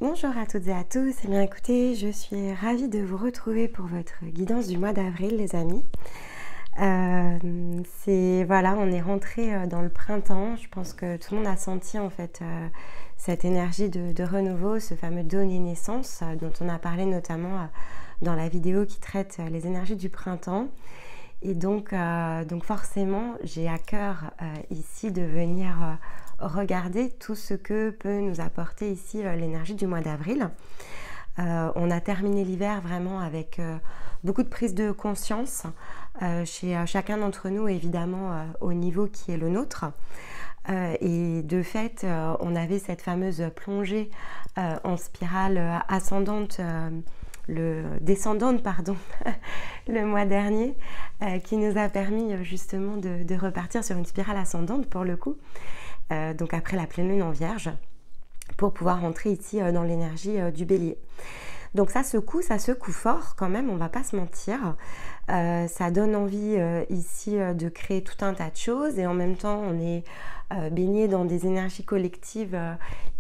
Bonjour à toutes et à tous, et bien écoutez, je suis ravie de vous retrouver pour votre guidance du mois d'avril les amis. Voilà, on est rentré dans le printemps, je pense que tout le monde a senti en fait cette énergie de renouveau, ce fameux donner naissance dont on a parlé notamment dans la vidéo qui traite les énergies du printemps. Et donc forcément, j'ai à cœur ici de venir regarder tout ce que peut nous apporter ici l'énergie du mois d'avril. On a terminé l'hiver vraiment avec beaucoup de prise de conscience chez chacun d'entre nous, évidemment au niveau qui est le nôtre. Et de fait, on avait cette fameuse plongée en spirale ascendante, descendante, pardon, le mois dernier, qui nous a permis justement de repartir sur une spirale ascendante pour le coup, donc après la pleine lune en Vierge, pour pouvoir rentrer ici dans l'énergie du Bélier. Donc ça secoue fort quand même, on va pas se mentir. Ça donne envie ici de créer tout un tas de choses et en même temps on est baigné dans des énergies collectives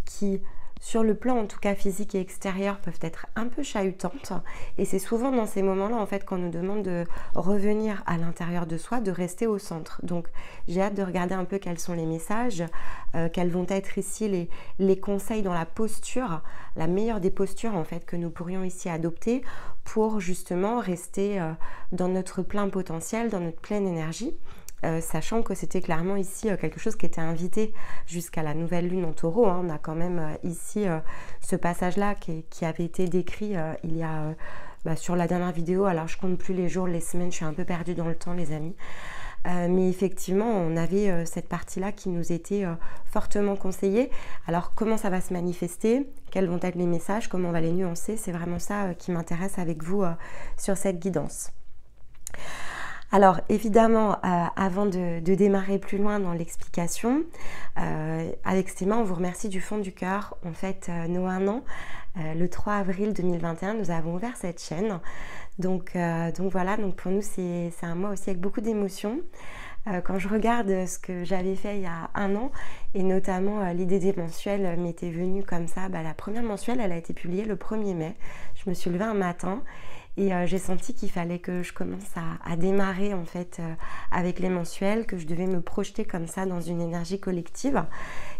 qui, sur le plan en tout cas physique et extérieur, peuvent être un peu chahutantes. Et c'est souvent dans ces moments-là en fait qu'on nous demande de revenir à l'intérieur de soi, de rester au centre. Donc j'ai hâte de regarder un peu quels sont les messages, quels vont être ici les conseils dans la posture, la meilleure des postures en fait que nous pourrions ici adopter pour justement rester dans notre plein potentiel, dans notre pleine énergie. Sachant que c'était clairement ici quelque chose qui était invité jusqu'à la nouvelle lune en taureau. On a quand même ici ce passage-là qui avait été décrit il y a sur la dernière vidéo. Alors je compte plus les jours, les semaines, je suis un peu perdue dans le temps les amis. Mais effectivement, on avait cette partie-là qui nous était fortement conseillée. Alors comment ça va se manifester? Quels vont être les messages? Comment on va les nuancer? C'est vraiment ça qui m'intéresse avec vous sur cette guidance. Alors évidemment, avant de démarrer plus loin dans l'explication, avec Stéma, on vous remercie du fond du cœur. On fête nos 1 an. Le 3 avril 2021, nous avons ouvert cette chaîne. Donc voilà, donc pour nous c'est un mois aussi avec beaucoup d'émotions. Quand je regarde ce que j'avais fait il y a 1 an, et notamment l'idée des mensuels m'était venue comme ça, la première mensuelle elle a été publiée le 1er mai. Je me suis levée un matin et j'ai senti qu'il fallait que je commence à démarrer en fait avec les mensuels, que je devais me projeter comme ça dans une énergie collective.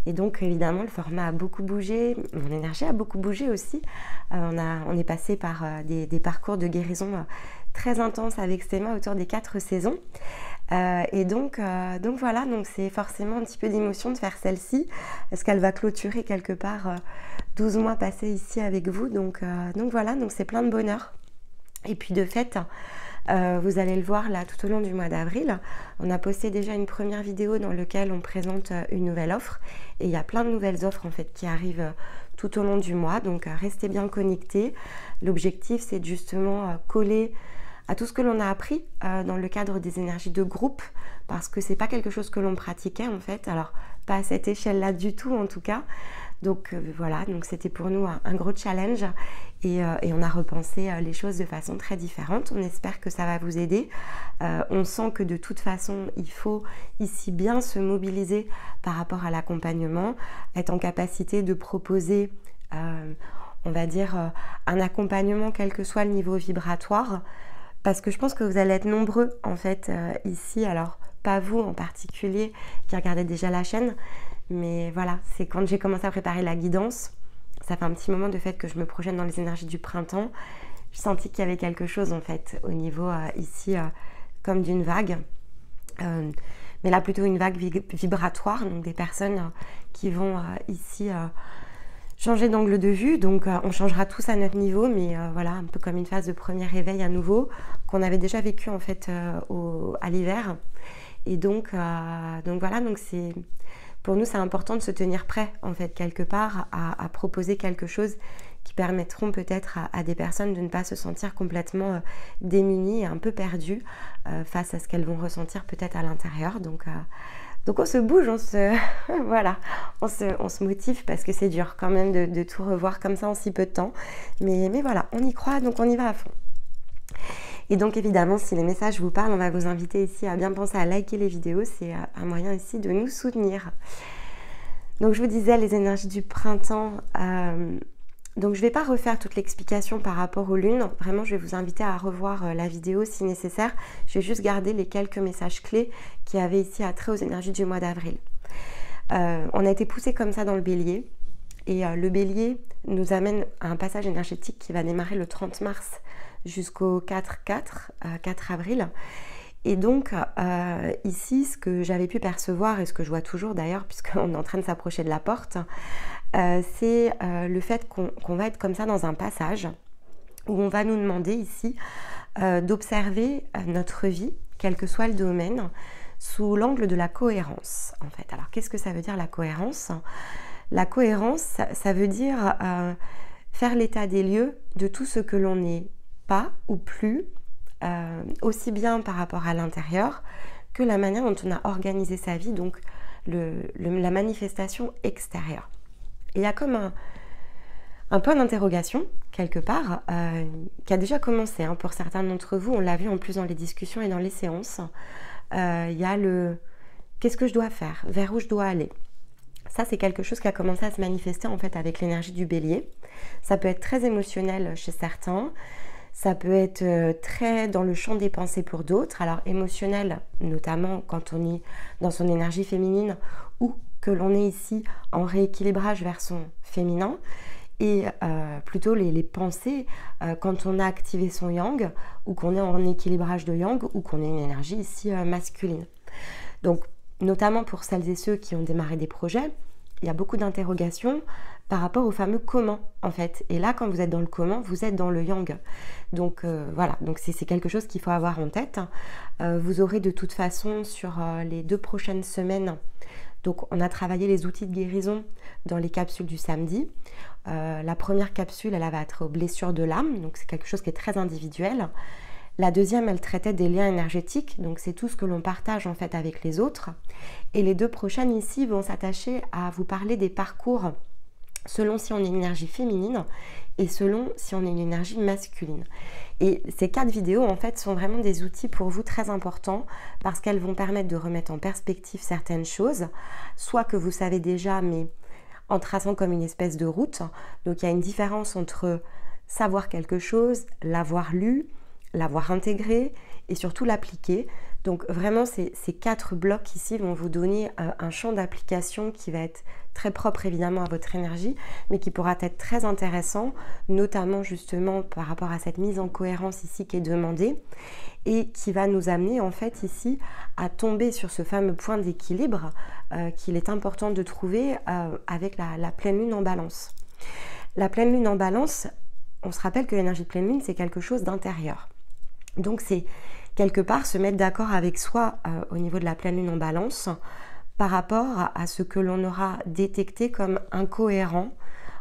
Et donc évidemment le format a beaucoup bougé, mon énergie a beaucoup bougé aussi. On est passé par des parcours de guérison très intenses avec Stéma autour des 4 saisons. Et donc voilà, donc c'est forcément un petit peu d'émotion de faire celle-ci, parce qu'elle va clôturer quelque part 12 mois passés ici avec vous. Donc voilà, donc c'est plein de bonheur. Et puis de fait, vous allez le voir là tout au long du mois d'avril, on a posté déjà une première vidéo dans laquelle on présente une nouvelle offre. Et il y a plein de nouvelles offres en fait qui arrivent tout au long du mois, donc restez bien connectés. L'objectif c'est justement coller à tout ce que l'on a appris dans le cadre des énergies de groupe, parce que c'est pas quelque chose que l'on pratiquait en fait, alors pas à cette échelle-là du tout en tout cas. Donc voilà, donc c'était pour nous un gros challenge et on a repensé les choses de façon très différente. On espère que ça va vous aider. On sent que de toute façon, il faut ici bien se mobiliser par rapport à l'accompagnement, être en capacité de proposer, on va dire, un accompagnement quel que soit le niveau vibratoire, parce que je pense que vous allez être nombreux en fait ici, alors pas vous en particulier qui regardez déjà la chaîne, mais voilà, c'est quand j'ai commencé à préparer la guidance, ça fait un petit moment de fait que je me projette dans les énergies du printemps. J'ai senti qu'il y avait quelque chose en fait au niveau ici comme d'une vague, mais là plutôt une vague vibratoire, donc des personnes qui vont ici changer d'angle de vue. Donc on changera tous à notre niveau, mais voilà, un peu comme une phase de premier réveil à nouveau qu'on avait déjà vécu en fait à l'hiver. Et donc voilà, donc c'est... Pour nous, c'est important de se tenir prêt, en fait, quelque part, à proposer quelque chose qui permettront peut-être à des personnes de ne pas se sentir complètement démunies et un peu perdues face à ce qu'elles vont ressentir peut-être à l'intérieur. Donc on se bouge, voilà, on se motive parce que c'est dur quand même de tout revoir comme ça en si peu de temps. Mais voilà, on y croit, donc on y va à fond. Et donc évidemment, si les messages vous parlent, on va vous inviter ici à bien penser à liker les vidéos. C'est un moyen ici de nous soutenir. Donc je vous disais, les énergies du printemps, Donc je ne vais pas refaire toute l'explication par rapport aux lunes. Vraiment, je vais vous inviter à revoir la vidéo si nécessaire. Je vais juste garder les quelques messages clés qui avaient ici attrait aux énergies du mois d'avril. On a été poussé comme ça dans le bélier. Et le bélier nous amène à un passage énergétique qui va démarrer le 30 mars jusqu'au 4 avril. Et donc, ici, ce que j'avais pu percevoir, et ce que je vois toujours d'ailleurs, puisqu'on est en train de s'approcher de la porte, c'est le fait qu'on va être comme ça dans un passage où on va nous demander ici d'observer notre vie, quel que soit le domaine, sous l'angle de la cohérence, en fait. Alors, qu'est-ce que ça veut dire la cohérence ? La cohérence, ça veut dire faire l'état des lieux de tout ce que l'on n'est pas ou plus, aussi bien par rapport à l'intérieur que la manière dont on a organisé sa vie, donc la manifestation extérieure. Et il y a comme un point d'interrogation, quelque part, qui a déjà commencé pour certains d'entre vous. On l'a vu en plus dans les discussions et dans les séances. Il y a le « qu'est-ce que je dois faire ? Vers où je dois aller ?» Ça, c'est quelque chose qui a commencé à se manifester en fait avec l'énergie du bélier. Ça peut être très émotionnel chez certains. Ça peut être très dans le champ des pensées pour d'autres. Alors émotionnel, notamment quand on est dans son énergie féminine ou que l'on est ici en rééquilibrage vers son féminin. Et plutôt les pensées quand on a activé son yang ou qu'on est en équilibrage de yang ou qu'on est une énergie ici masculine. Donc notamment pour celles et ceux qui ont démarré des projets, il y a beaucoup d'interrogations par rapport au fameux comment en fait. Et là, quand vous êtes dans le comment, vous êtes dans le yang. Donc voilà, donc c'est quelque chose qu'il faut avoir en tête. Vous aurez de toute façon sur les 2 prochaines semaines, donc on a travaillé les outils de guérison dans les capsules du samedi. La première capsule, elle va être aux blessures de l'âme, donc c'est quelque chose qui est très individuel. La deuxième, elle traitait des liens énergétiques, donc c'est tout ce que l'on partage en fait avec les autres. Et les 2 prochaines ici vont s'attacher à vous parler des parcours selon si on est une énergie féminine et selon si on est une énergie masculine. Et ces 4 vidéos en fait sont vraiment des outils pour vous très importants parce qu'elles vont permettre de remettre en perspective certaines choses, soit que vous savez déjà mais en traçant comme une espèce de route. Donc il y a une différence entre savoir quelque chose, l'avoir lu, l'avoir intégré et surtout l'appliquer. Donc vraiment ces 4 blocs ici vont vous donner un champ d'application qui va être très propre évidemment à votre énergie, mais qui pourra être très intéressant, notamment justement par rapport à cette mise en cohérence ici qui est demandée et qui va nous amener en fait ici à tomber sur ce fameux point d'équilibre qu'il est important de trouver avec la pleine lune en balance. La pleine lune en balance, on se rappelle que l'énergie de pleine lune c'est quelque chose d'intérieur. Donc c'est quelque part se mettre d'accord avec soi au niveau de la pleine lune en balance par rapport à ce que l'on aura détecté comme incohérent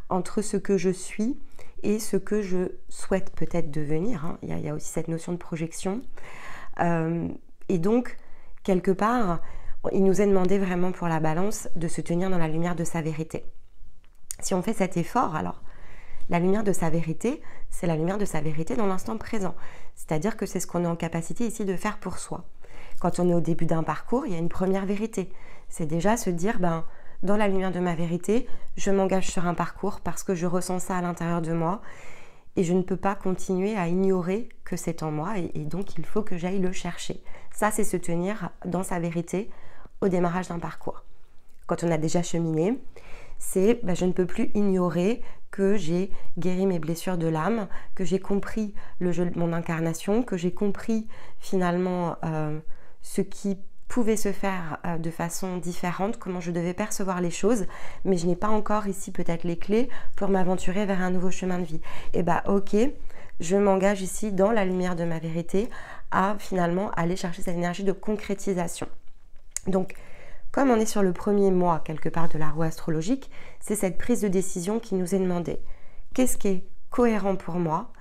entre ce que je suis et ce que je souhaite peut-être devenir. Il y a aussi cette notion de projection. Et donc, quelque part, il nous est demandé vraiment pour la balance de se tenir dans la lumière de sa vérité. Si on fait cet effort, alors, la lumière de sa vérité, c'est la lumière de sa vérité dans l'instant présent. C'est-à-dire que c'est ce qu'on est en capacité ici de faire pour soi. Quand on est au début d'un parcours, il y a une première vérité. C'est déjà se dire, dans la lumière de ma vérité, je m'engage sur un parcours parce que je ressens ça à l'intérieur de moi et je ne peux pas continuer à ignorer que c'est en moi et donc il faut que j'aille le chercher. Ça, c'est se tenir dans sa vérité au démarrage d'un parcours. Quand on a déjà cheminé, c'est je ne peux plus ignorer que j'ai guéri mes blessures de l'âme, que j'ai compris le jeu de mon incarnation, que j'ai compris finalement ce qui pouvait se faire de façon différente, comment je devais percevoir les choses, mais je n'ai pas encore ici peut-être les clés pour m'aventurer vers un nouveau chemin de vie. Et ok, je m'engage ici dans la lumière de ma vérité à finalement aller chercher cette énergie de concrétisation. Donc, comme on est sur le premier mois quelque part de la roue astrologique, c'est cette prise de décision qui nous est demandée. Qu'est-ce qui est cohérent pour moi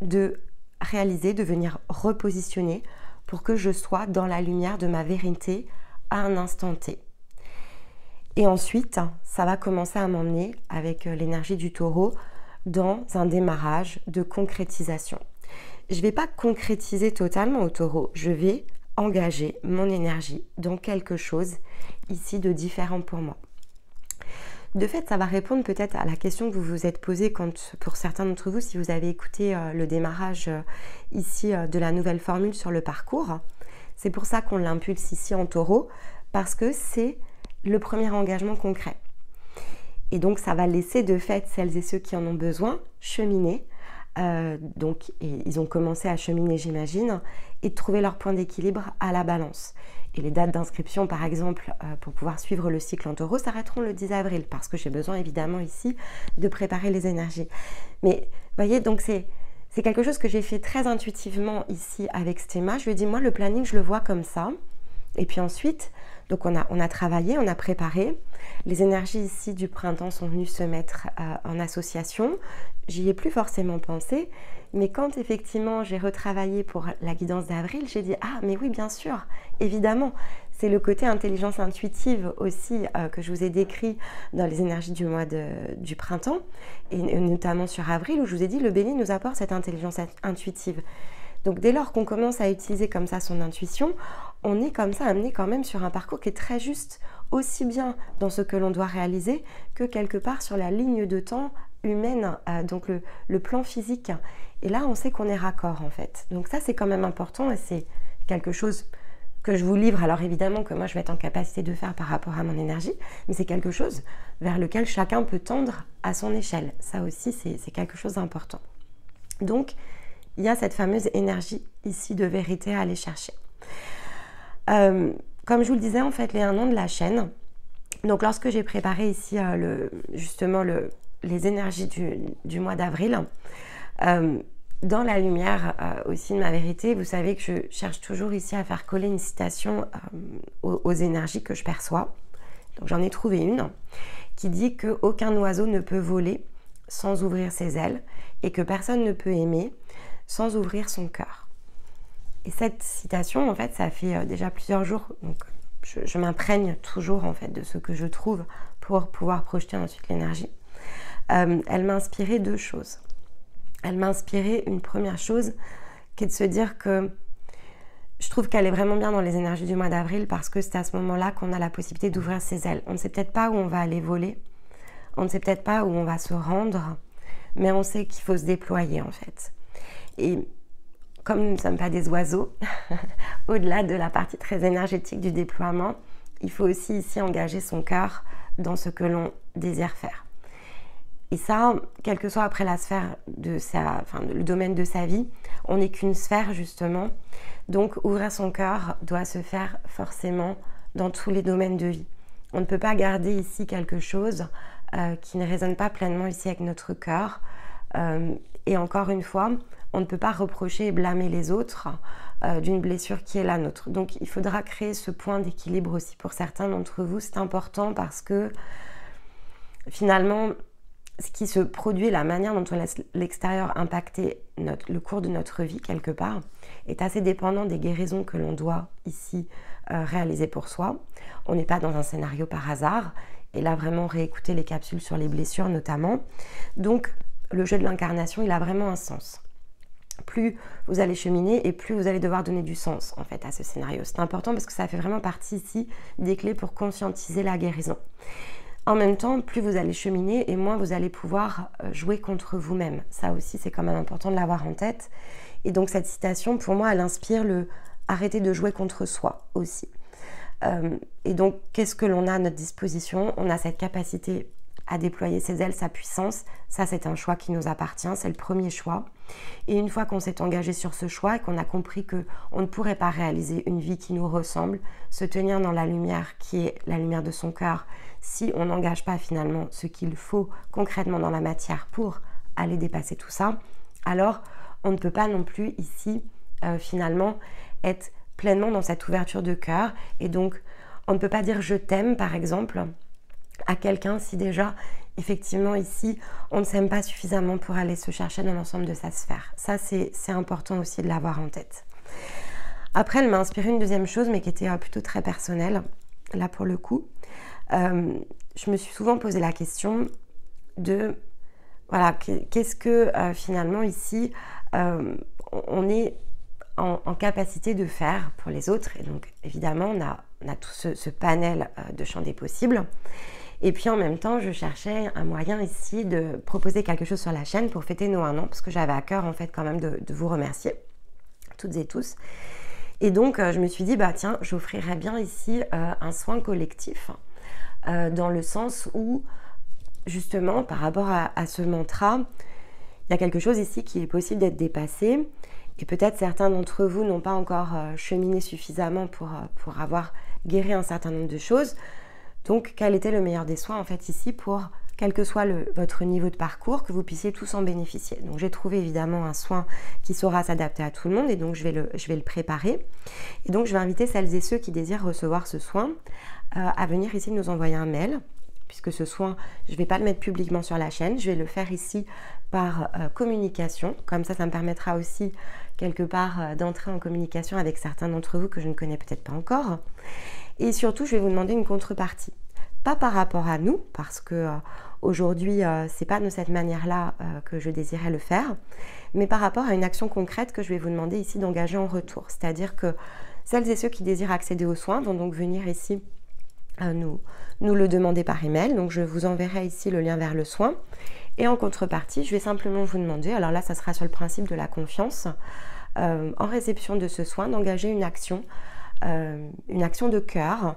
de réaliser, de venir repositionner pour que je sois dans la lumière de ma vérité à un instant T. Et ensuite, ça va commencer à m'emmener avec l'énergie du taureau dans un démarrage de concrétisation. Je ne vais pas concrétiser totalement au taureau, je vais engager mon énergie dans quelque chose ici de différent pour moi. de fait, ça va répondre peut-être à la question que vous vous êtes posée pour certains d'entre vous, si vous avez écouté le démarrage ici de la nouvelle formule sur le parcours. C'est pour ça qu'on l'impulse ici en taureau, parce que c'est le premier engagement concret. Et donc, ça va laisser de fait celles et ceux qui en ont besoin cheminer. Et ils ont commencé à cheminer, j'imagine, et de trouver leur point d'équilibre à la balance. Et les dates d'inscription, par exemple, pour pouvoir suivre le cycle en taureau, s'arrêteront le 10 avril, parce que j'ai besoin, évidemment, ici, de préparer les énergies. Mais, vous voyez, donc c'est quelque chose que j'ai fait très intuitivement ici avec Stéma. Je lui ai dit, moi, le planning, je le vois comme ça. Et puis ensuite, donc on a travaillé, on a préparé. Les énergies ici du printemps sont venues se mettre en association. J'y ai plus forcément pensé, mais quand effectivement j'ai retravaillé pour la guidance d'avril, j'ai dit « Ah, mais oui, bien sûr, évidemment !» C'est le côté intelligence intuitive aussi que je vous ai décrit dans les énergies du mois du printemps, et notamment sur avril, où je vous ai dit « Le Bélier nous apporte cette intelligence intuitive ». Donc dès lors qu'on commence à utiliser comme ça son intuition, on est comme ça amené quand même sur un parcours qui est très juste, aussi bien dans ce que l'on doit réaliser que quelque part sur la ligne de temps humaine, donc le plan physique. Et là, on sait qu'on est raccord en fait. Donc ça, c'est quand même important et c'est quelque chose que je vous livre. Alors évidemment que moi, je vais être en capacité de faire par rapport à mon énergie, mais c'est quelque chose vers lequel chacun peut tendre à son échelle. Ça aussi, c'est quelque chose d'important. Donc, il y a cette fameuse énergie ici de vérité à aller chercher. Comme je vous le disais, en fait, les 1 an de la chaîne, donc lorsque j'ai préparé ici les énergies du mois d'avril, dans la lumière aussi de ma vérité, vous savez que je cherche toujours ici à faire coller une citation aux énergies que je perçois. Donc j'en ai trouvé une qui dit qu'aucun oiseau ne peut voler sans ouvrir ses ailes et que personne ne peut aimer sans ouvrir son cœur. Et cette citation, en fait, ça fait déjà plusieurs jours, donc je m'imprègne toujours en fait de ce que je trouve pour pouvoir projeter ensuite l'énergie. Elle m'a inspiré 2 choses. Elle m'a inspiré une première chose qui est de se dire que je trouve qu'elle est vraiment bien dans les énergies du mois d'avril parce que c'est à ce moment-là qu'on a la possibilité d'ouvrir ses ailes. On ne sait peut-être pas où on va aller voler, on ne sait peut-être pas où on va se rendre, mais on sait qu'il faut se déployer en fait. Et comme nous ne sommes pas des oiseaux, au-delà de la partie très énergétique du déploiement, il faut aussi ici engager son cœur dans ce que l'on désire faire. Et ça, quelle que soit après la sphère le domaine de sa vie, on n'est qu'une sphère justement. Donc ouvrir son cœur doit se faire forcément dans tous les domaines de vie. On ne peut pas garder ici quelque chose qui ne résonne pas pleinement ici avec notre cœur. Et encore une fois, on ne peut pas reprocher et blâmer les autres d'une blessure qui est la nôtre. Donc il faudra créer ce point d'équilibre aussi pour certains d'entre vous. C'est important parce que finalement, ce qui se produit, la manière dont on laisse l'extérieur impacter le cours de notre vie quelque part, est assez dépendant des guérisons que l'on doit ici réaliser pour soi. On n'est pas dans un scénario par hasard. Et là, vraiment réécouter les capsules sur les blessures notamment. Donc, le jeu de l'incarnation, il a vraiment un sens. Plus vous allez cheminer et plus vous allez devoir donner du sens en fait à ce scénario. C'est important parce que ça fait vraiment partie ici des clés pour conscientiser la guérison. En même temps, plus vous allez cheminer et moins vous allez pouvoir jouer contre vous-même. Ça aussi, c'est quand même important de l'avoir en tête. Et donc cette citation, pour moi, elle inspire le « arrêter de jouer contre soi » aussi. Et donc, qu'est-ce que l'on a à notre disposition? On a cette capacité à déployer ses ailes, sa puissance. Ça, c'est un choix qui nous appartient, c'est le premier choix. Et une fois qu'on s'est engagé sur ce choix et qu'on a compris qu'on ne pourrait pas réaliser une vie qui nous ressemble, se tenir dans la lumière qui est la lumière de son cœur, si on n'engage pas finalement ce qu'il faut concrètement dans la matière pour aller dépasser tout ça, alors on ne peut pas non plus ici finalement être pleinement dans cette ouverture de cœur. Et donc, on ne peut pas dire « je t'aime » par exemple à quelqu'un si déjà, effectivement, ici, on ne s'aime pas suffisamment pour aller se chercher dans l'ensemble de sa sphère. Ça, c'est important aussi de l'avoir en tête. Après, elle m'a inspiré une deuxième chose, mais qui était plutôt très personnelle, là pour le coup. Je me suis souvent posé la question de, voilà, qu'est-ce que finalement ici, on est en capacité de faire pour les autres. Et donc, évidemment, on a tout ce panel de champs des possibles. Et puis en même temps, je cherchais un moyen ici de proposer quelque chose sur la chaîne pour fêter nos 1 an, parce que j'avais à cœur en fait quand même de vous remercier, toutes et tous. Et donc je me suis dit, bah tiens, j'offrirais bien ici un soin collectif, dans le sens où, justement, par rapport à ce mantra, il y a quelque chose ici qui est possible d'être dépassé. Et peut-être certains d'entre vous n'ont pas encore cheminé suffisamment pour avoir guéri un certain nombre de choses. Donc, quel était le meilleur des soins en fait ici pour, quel que soit votre niveau de parcours, que vous puissiez tous en bénéficier. Donc, j'ai trouvé évidemment un soin qui saura s'adapter à tout le monde et donc je vais le préparer. Et donc, je vais inviter celles et ceux qui désirent recevoir ce soin à venir ici nous envoyer un mail, puisque ce soin, je ne vais pas le mettre publiquement sur la chaîne, je vais le faire ici par communication. Comme ça me permettra aussi quelque part d'entrer en communication avec certains d'entre vous que je ne connais peut-être pas encore. Et surtout, je vais vous demander une contrepartie. Pas par rapport à nous, parce que aujourd'hui, c'est pas de cette manière-là que je désirais le faire, mais par rapport à une action concrète que je vais vous demander ici d'engager en retour. C'est-à-dire que celles et ceux qui désirent accéder aux soins vont donc venir ici nous le demander par email. Donc, je vous enverrai ici le lien vers le soin. Et en contrepartie, je vais simplement vous demander, alors là, ça sera sur le principe de la confiance, en réception de ce soin, d'engager une action de cœur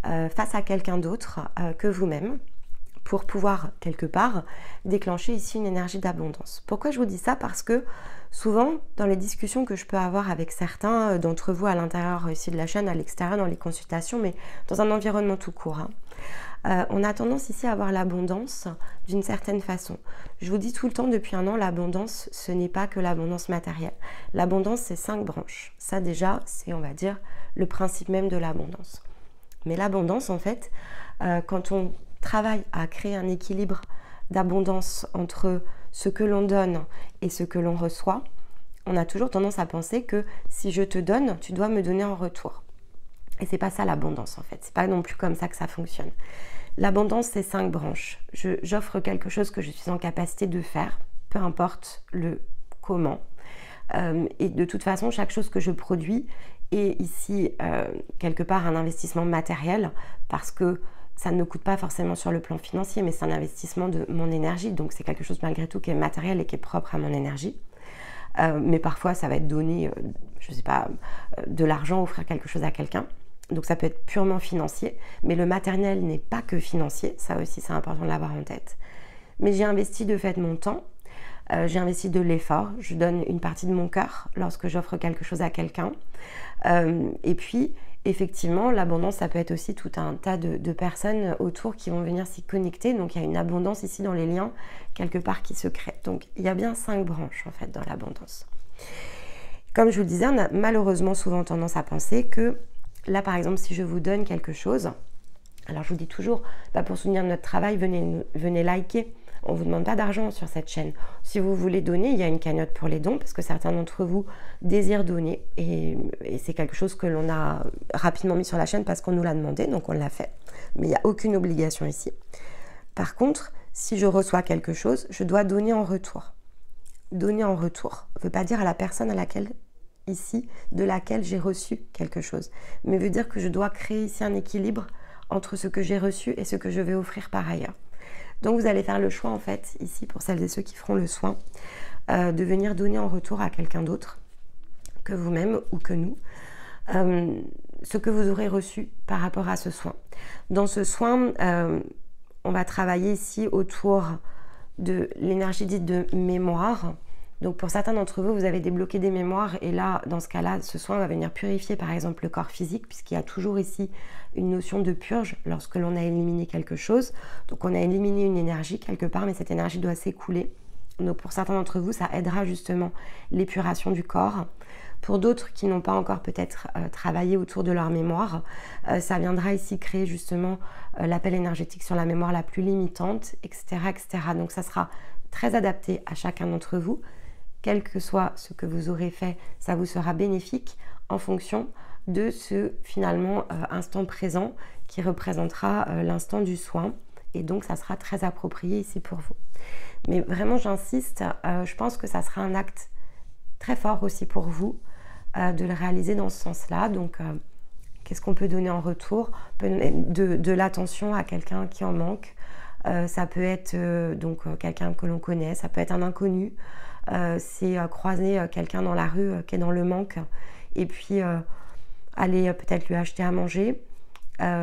face à quelqu'un d'autre que vous-même, pour pouvoir quelque part déclencher ici une énergie d'abondance. Pourquoi je vous dis ça? Parce que souvent, dans les discussions que je peux avoir avec certains d'entre vous à l'intérieur ici de la chaîne, à l'extérieur, dans les consultations, mais dans un environnement tout court, on a tendance ici à avoir l'abondance d'une certaine façon. Je vous dis tout le temps depuis 1 an, l'abondance, ce n'est pas que l'abondance matérielle. L'abondance, c'est 5 branches. Ça déjà, c'est, on va dire, le principe même de l'abondance. Mais l'abondance, en fait, quand on travaille à créer un équilibre d'abondance entre ce que l'on donne et ce que l'on reçoit, on a toujours tendance à penser que si je te donne, tu dois me donner en retour. Et c'est pas ça l'abondance en fait, c'est pas non plus comme ça que ça fonctionne. L'abondance, c'est 5 branches. J'offre quelque chose que je suis en capacité de faire, peu importe le comment. Et de toute façon, chaque chose que je produis est ici quelque part un investissement matériel, parce que ça ne coûte pas forcément sur le plan financier, mais c'est un investissement de mon énergie. Donc c'est quelque chose malgré tout qui est matériel et qui est propre à mon énergie. Mais parfois, ça va être donner, je ne sais pas, de l'argent, offrir quelque chose à quelqu'un. Donc ça peut être purement financier, mais le matériel n'est pas que financier, ça aussi c'est important de l'avoir en tête. Mais j'ai investi de fait mon temps, j'ai investi de l'effort, je donne une partie de mon cœur lorsque j'offre quelque chose à quelqu'un. Et puis, effectivement, l'abondance, ça peut être aussi tout un tas de personnes autour qui vont venir s'y connecter. Donc il y a une abondance ici dans les liens, quelque part, qui se crée. Donc il y a bien 5 branches en fait dans l'abondance. Comme je vous le disais, on a malheureusement souvent tendance à penser que là, par exemple, si je vous donne quelque chose, alors je vous dis toujours, pour soutenir notre travail, venez liker. On ne vous demande pas d'argent sur cette chaîne. Si vous voulez donner, il y a une cagnotte pour les dons, parce que certains d'entre vous désirent donner. Et c'est quelque chose que l'on a rapidement mis sur la chaîne parce qu'on nous l'a demandé, donc on l'a fait. Mais il n'y a aucune obligation ici. Par contre, si je reçois quelque chose, je dois donner en retour. Donner en retour ne veut pas dire à la personne de laquelle j'ai reçu quelque chose, mais veut dire que je dois créer ici un équilibre entre ce que j'ai reçu et ce que je vais offrir par ailleurs. Donc vous allez faire le choix en fait ici, pour celles et ceux qui feront le soin, de venir donner en retour à quelqu'un d'autre que vous-même ou que nous, ce que vous aurez reçu par rapport à ce soin. Dans ce soin, on va travailler ici autour de l'énergie dite de mémoire. Donc pour certains d'entre vous, vous avez débloqué des mémoires et là, dans ce cas-là, ce soin va venir purifier par exemple le corps physique, puisqu'il y a toujours ici une notion de purge lorsque l'on a éliminé quelque chose. Donc on a éliminé une énergie quelque part, mais cette énergie doit s'écouler. Donc pour certains d'entre vous, ça aidera justement l'épuration du corps. Pour d'autres qui n'ont pas encore peut-être travaillé autour de leur mémoire, ça viendra ici créer justement l'appel énergétique sur la mémoire la plus limitante, etc., etc. Donc ça sera très adapté à chacun d'entre vous. Quel que soit ce que vous aurez fait, ça vous sera bénéfique en fonction de ce finalement instant présent qui représentera l'instant du soin. Et donc ça sera très approprié ici pour vous. Mais vraiment j'insiste, je pense que ça sera un acte très fort aussi pour vous de le réaliser dans ce sens-là. Donc qu'est-ce qu'on peut donner en retour? On peut donner de l'attention à quelqu'un qui en manque, Ça peut être donc quelqu'un que l'on connaît, ça peut être un inconnu. C'est croiser quelqu'un dans la rue qui est dans le manque et puis aller peut-être lui acheter à manger.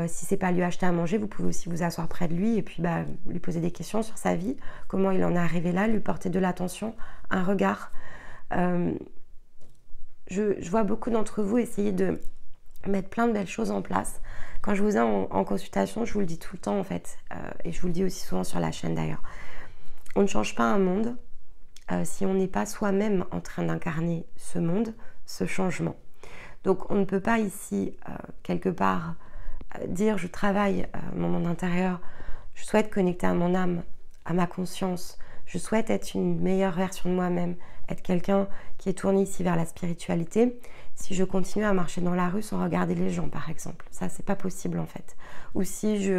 Si c'est pas lui acheter à manger, vous pouvez aussi vous asseoir près de lui et puis lui poser des questions sur sa vie, comment il en est arrivé là, lui porter de l'attention, un regard. Je vois beaucoup d'entre vous essayer de mettre plein de belles choses en place. Quand je vous ai en consultation, je vous le dis tout le temps en fait, et je vous le dis aussi souvent sur la chaîne d'ailleurs. On ne change pas un monde si on n'est pas soi-même en train d'incarner ce monde, ce changement. Donc on ne peut pas ici, quelque part, dire je travaille mon monde intérieur, je souhaite connecter à mon âme, à ma conscience, je souhaite être une meilleure version de moi-même, être quelqu'un qui est tourné ici vers la spiritualité, si je continue à marcher dans la rue sans regarder les gens par exemple. Ça c'est pas possible en fait. Ou si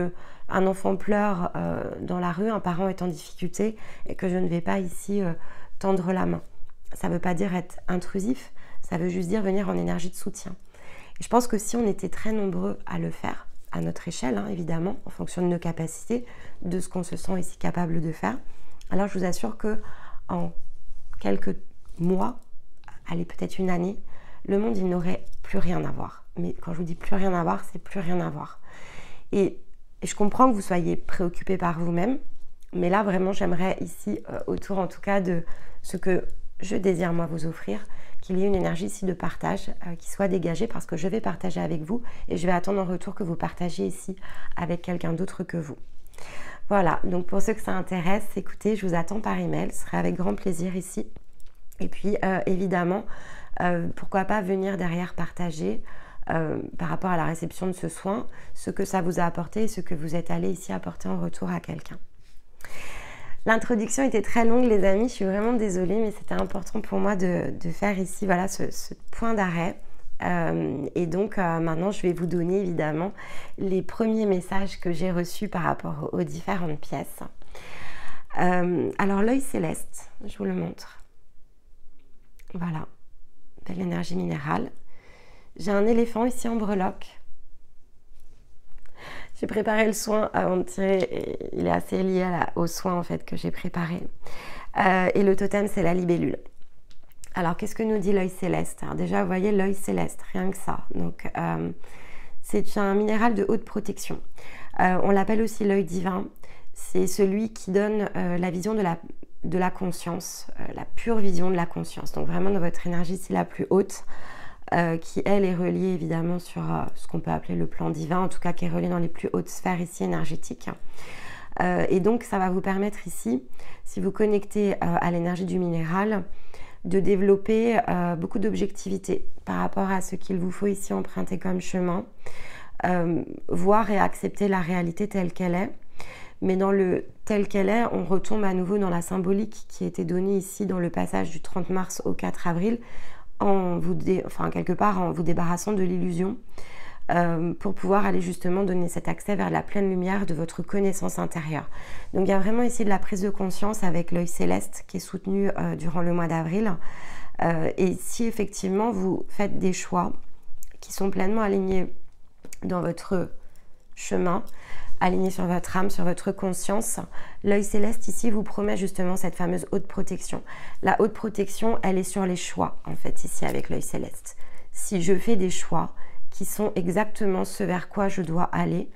un enfant pleure dans la rue, un parent est en difficulté et que je ne vais pas ici tendre la main. Ça veut pas dire être intrusif, ça veut juste dire venir en énergie de soutien. Et je pense que si on était très nombreux à le faire, à notre échelle évidemment, en fonction de nos capacités, de ce qu'on se sent ici capable de faire, alors je vous assure que en quelques mois, allez peut-être une année, le monde il n'aurait plus rien à voir. Mais quand je vous dis plus rien à voir, c'est plus rien à voir. Et je comprends que vous soyez préoccupés par vous-même, mais là vraiment j'aimerais ici, autour en tout cas de ce que je désire moi vous offrir, qu'il y ait une énergie ici de partage qui soit dégagée parce que je vais partager avec vous et je vais attendre en retour que vous partagiez ici avec quelqu'un d'autre que vous. Voilà, donc pour ceux que ça intéresse, écoutez, je vous attends par email, ce serait avec grand plaisir ici. Et puis évidemment, pourquoi pas venir derrière partager par rapport à la réception de ce soin, ce que ça vous a apporté et ce que vous êtes allé ici apporter en retour à quelqu'un. L'introduction était très longue les amis, je suis vraiment désolée, mais c'était important pour moi de faire ici voilà, ce point d'arrêt. Et donc maintenant je vais vous donner évidemment les premiers messages que j'ai reçus par rapport aux différentes pièces. Alors l'œil céleste, je vous le montre. Voilà, belle énergie minérale. J'ai un éléphant ici en breloque. J'ai préparé le soin avant de tirer, et il est assez lié au soin en fait que j'ai préparé. Et le totem c'est la libellule. Alors, qu'est-ce que nous dit l'œil céleste? Alors déjà, vous voyez l'œil céleste, rien que ça. Donc, c'est un minéral de haute protection. On l'appelle aussi l'œil divin. C'est celui qui donne la vision de la conscience, la pure vision de la conscience. Donc, vraiment, dans votre énergie, c'est la plus haute, qui, elle, est reliée évidemment sur ce qu'on peut appeler le plan divin, en tout cas qui est reliée dans les plus hautes sphères ici énergétiques. Et donc, ça va vous permettre ici, si vous connectez à l'énergie du minéral, de développer beaucoup d'objectivité par rapport à ce qu'il vous faut ici emprunter comme chemin, voir et accepter la réalité telle qu'elle est. Mais dans le tel qu'elle est, on retombe à nouveau dans la symbolique qui a été donnée ici dans le passage du 30 mars au 4 avril, quelque part en vous débarrassant de l'illusion, pour pouvoir aller justement donner cet accès vers la pleine lumière de votre connaissance intérieure. Donc il y a vraiment ici de la prise de conscience avec l'œil céleste qui est soutenu durant le mois d'avril. Et si effectivement vous faites des choix qui sont pleinement alignés dans votre chemin, alignés sur votre âme, sur votre conscience, l'œil céleste ici vous promet justement cette fameuse haute protection. La haute protection, elle est sur les choix en fait ici avec l'œil céleste. Si je fais des choix qui sont exactement ce vers quoi je dois aller,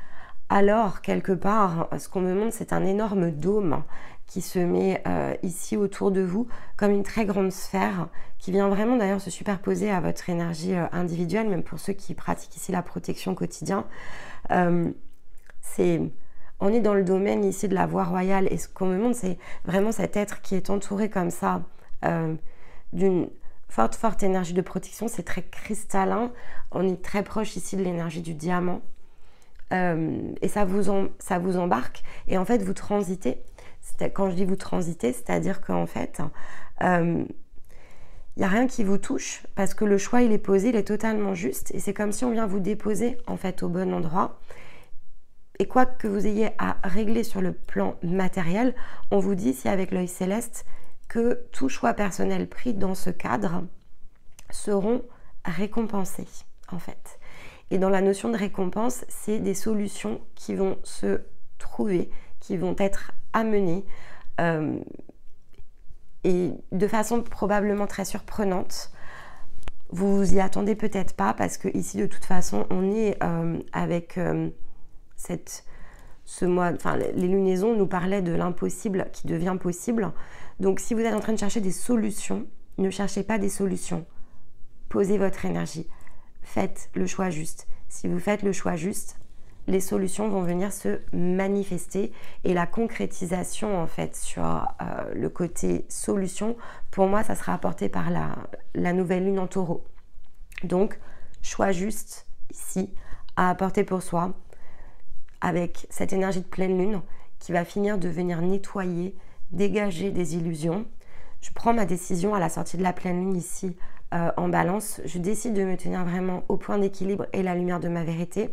alors quelque part, ce qu'on me montre, c'est un énorme dôme qui se met ici autour de vous, comme une très grande sphère, qui vient vraiment d'ailleurs se superposer à votre énergie individuelle, même pour ceux qui pratiquent ici la protection quotidienne. On est dans le domaine ici de la voie royale, et ce qu'on me montre, c'est vraiment cet être qui est entouré comme ça d'une forte énergie de protection. C'est très cristallin, on est très proche ici de l'énergie du diamant, et ça vous embarque, et en fait vous transitez. Quand je dis vous transitez, c'est-à-dire qu'en fait il n'y a rien qui vous touche, parce que le choix il est posé, il est totalement juste, et c'est comme si on vient vous déposer en fait au bon endroit. Et quoi que vous ayez à régler sur le plan matériel, on vous dit ici avec l'œil céleste que tout choix personnel pris dans ce cadre seront récompensés en fait. Et dans la notion de récompense, c'est des solutions qui vont se trouver, qui vont être amenées et de façon probablement très surprenante. Vous vous y attendez peut-être pas parce que ici de toute façon on est avec ce mois, enfin les lunaisons nous parlaient de l'impossible qui devient possible. Donc si vous êtes en train de chercher des solutions, ne cherchez pas des solutions. Posez votre énergie. Faites le choix juste. Si vous faites le choix juste, les solutions vont venir se manifester et la concrétisation en fait sur le côté solution, pour moi ça sera apporté par la nouvelle lune en taureau. Donc choix juste ici à apporter pour soi avec cette énergie de pleine lune qui va finir de venir nettoyer, dégager des illusions. Je prends ma décision à la sortie de la pleine lune ici en balance. Je décide de me tenir vraiment au point d'équilibre et la lumière de ma vérité.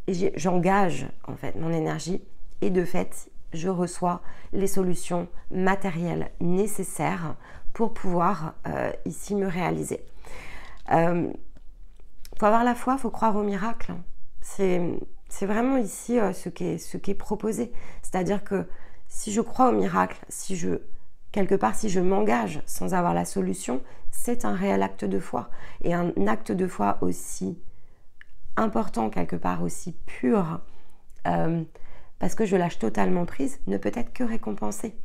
Et j'engage en fait mon énergie et de fait, je reçois les solutions matérielles nécessaires pour pouvoir ici me réaliser. Faut avoir la foi, il faut croire au miracle. C'est vraiment ici ce qui est proposé. C'est-à-dire que si je crois au miracle, quelque part, si je m'engage sans avoir la solution, c'est un réel acte de foi. Et un acte de foi aussi important, quelque part aussi pur, parce que je lâche totalement prise, ne peut être que récompensé.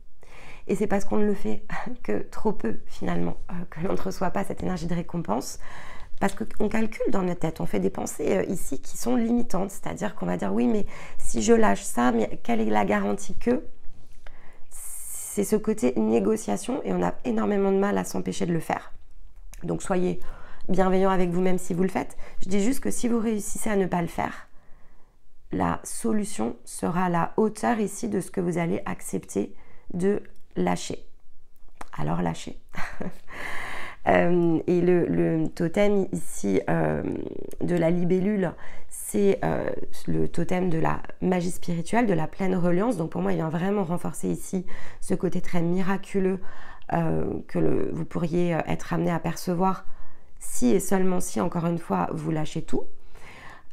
Et c'est parce qu'on ne le fait que trop peu, finalement, que l'on ne reçoit pas cette énergie de récompense. Parce qu'on calcule dans notre tête, on fait des pensées ici qui sont limitantes. C'est-à-dire qu'on va dire, oui, mais si je lâche ça, mais quelle est la garantie que... C'est ce côté négociation et on a énormément de mal à s'empêcher de le faire. Donc soyez bienveillant avec vous-même si vous le faites. Je dis juste que si vous réussissez à ne pas le faire, la solution sera à la hauteur ici de ce que vous allez accepter de lâcher. Alors lâchez. Et le totem ici de la libellule, c'est le totem de la magie spirituelle, de la pleine reliance. Donc pour moi, il vient vraiment renforcer ici ce côté très miraculeux que vous pourriez être amené à percevoir si et seulement si, encore une fois, vous lâchez tout.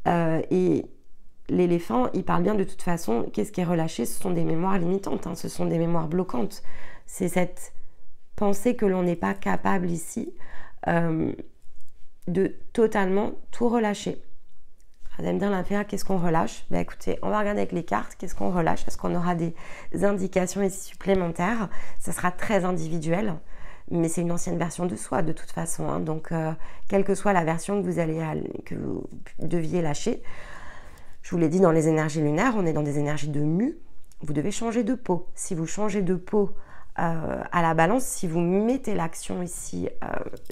Et l'éléphant, il parle bien de toute façon, qu'est-ce qui est relâché? Ce sont des mémoires limitantes, hein, ce sont des mémoires bloquantes. C'est cette pensée que l'on n'est pas capable ici de totalement tout relâcher. Vous allez me dire, l'inférieur, qu'est-ce qu'on relâche? Ben écoutez, on va regarder avec les cartes, qu'est-ce qu'on relâche? Est-ce qu'on aura des indications ici supplémentaires? Ça sera très individuel, mais c'est une ancienne version de soi de toute façon. Hein. Donc, quelle que soit la version que vous deviez lâcher, je vous l'ai dit, dans les énergies lunaires, on est dans des énergies de mue. Vous devez changer de peau. Si vous changez de peau à la balance, si vous mettez l'action ici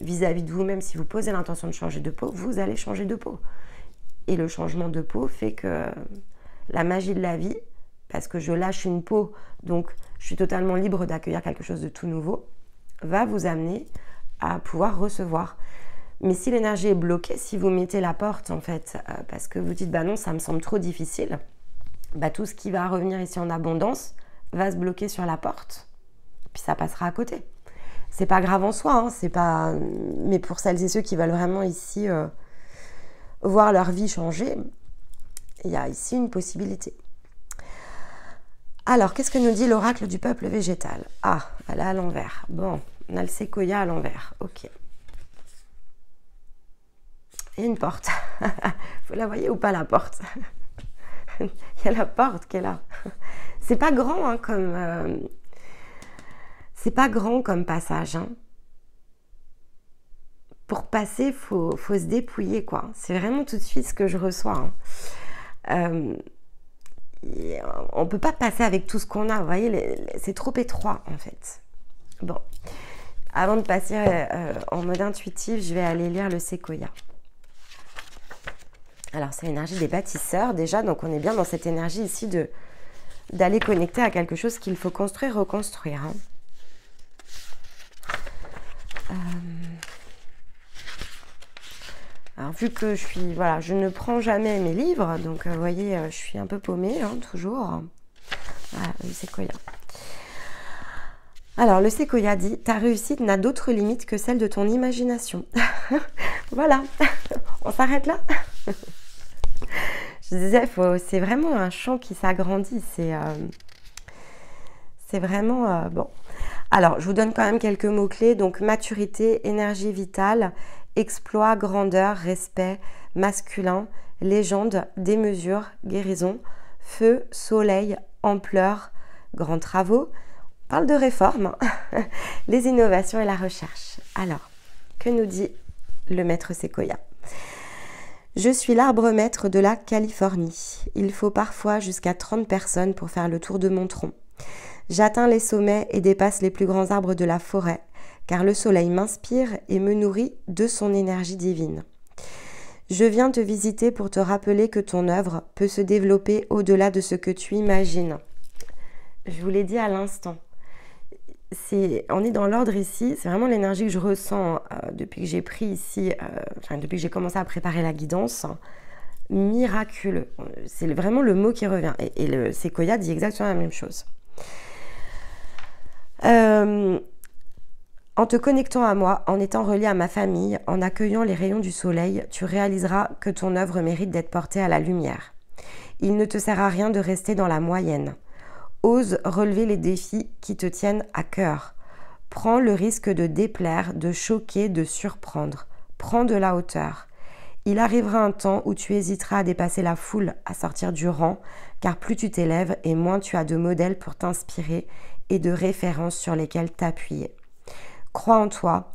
vis-à-vis de vous-même, si vous posez l'intention de changer de peau, vous allez changer de peau. Et le changement de peau fait que la magie de la vie, parce que je lâche une peau, donc je suis totalement libre d'accueillir quelque chose de tout nouveau, va vous amener à pouvoir recevoir. Mais si l'énergie est bloquée, si vous mettez la porte en fait, parce que vous dites bah non, ça me semble trop difficile, bah tout ce qui va revenir ici en abondance va se bloquer sur la porte, puis ça passera à côté. C'est pas grave en soi, hein, c'est pas. Mais pour celles et ceux qui veulent vraiment ici voir leur vie changer, il y a ici une possibilité. Alors, qu'est-ce que nous dit l'oracle du peuple végétal? Ah, elle est à l'envers. Bon, on a le séquoia à l'envers. Ok. Et une porte. Vous la voyez ou pas, la porte? Il y a la porte qui est là. C'est pas grand, hein, comme... c'est pas grand comme passage, hein. Pour passer, faut se dépouiller, quoi. C'est vraiment tout de suite ce que je reçois. Hein. On ne peut pas passer avec tout ce qu'on a, vous voyez, c'est trop étroit, en fait. Bon, avant de passer en mode intuitif, je vais aller lire le séquoia. Alors, c'est l'énergie des bâtisseurs, déjà, donc on est bien dans cette énergie ici d'aller connecter à quelque chose qu'il faut construire, reconstruire. Hein. Alors, vu que je ne prends jamais mes livres, donc vous voyez, je suis un peu paumée, hein, toujours. Voilà, le séquoia. Alors, le séquoia dit, ta réussite n'a d'autre limite que celle de ton imagination. Voilà, on s'arrête là. Je disais, c'est vraiment un champ qui s'agrandit, C'est vraiment bon. Alors, je vous donne quand même quelques mots-clés. Donc, maturité, énergie vitale, exploit, grandeur, respect, masculin, légende, démesure, guérison, feu, soleil, ampleur, grands travaux. On parle de réforme, les innovations et la recherche. Alors, que nous dit le maître Sequoia? Je suis l'arbre maître de la Californie. Il faut parfois jusqu'à 30 personnes pour faire le tour de mon tronc. J'atteins les sommets et dépasse les plus grands arbres de la forêt, car le soleil m'inspire et me nourrit de son énergie divine. Je viens te visiter pour te rappeler que ton œuvre peut se développer au-delà de ce que tu imagines. Je vous l'ai dit à l'instant. On est dans l'ordre ici, c'est vraiment l'énergie que je ressens depuis que j'ai pris ici, depuis que j'ai commencé à préparer la guidance. Miraculeux, c'est vraiment le mot qui revient. Et le Sequoia dit exactement la même chose. En te connectant à moi, en étant relié à ma famille, en accueillant les rayons du soleil, tu réaliseras que ton œuvre mérite d'être portée à la lumière. Il ne te sert à rien de rester dans la moyenne. Ose relever les défis qui te tiennent à cœur. Prends le risque de déplaire, de choquer, de surprendre. Prends de la hauteur. Il arrivera un temps où tu hésiteras à dépasser la foule, à sortir du rang, car plus tu t'élèves et moins tu as de modèles pour t'inspirer et de références sur lesquelles t'appuyer. Crois en toi,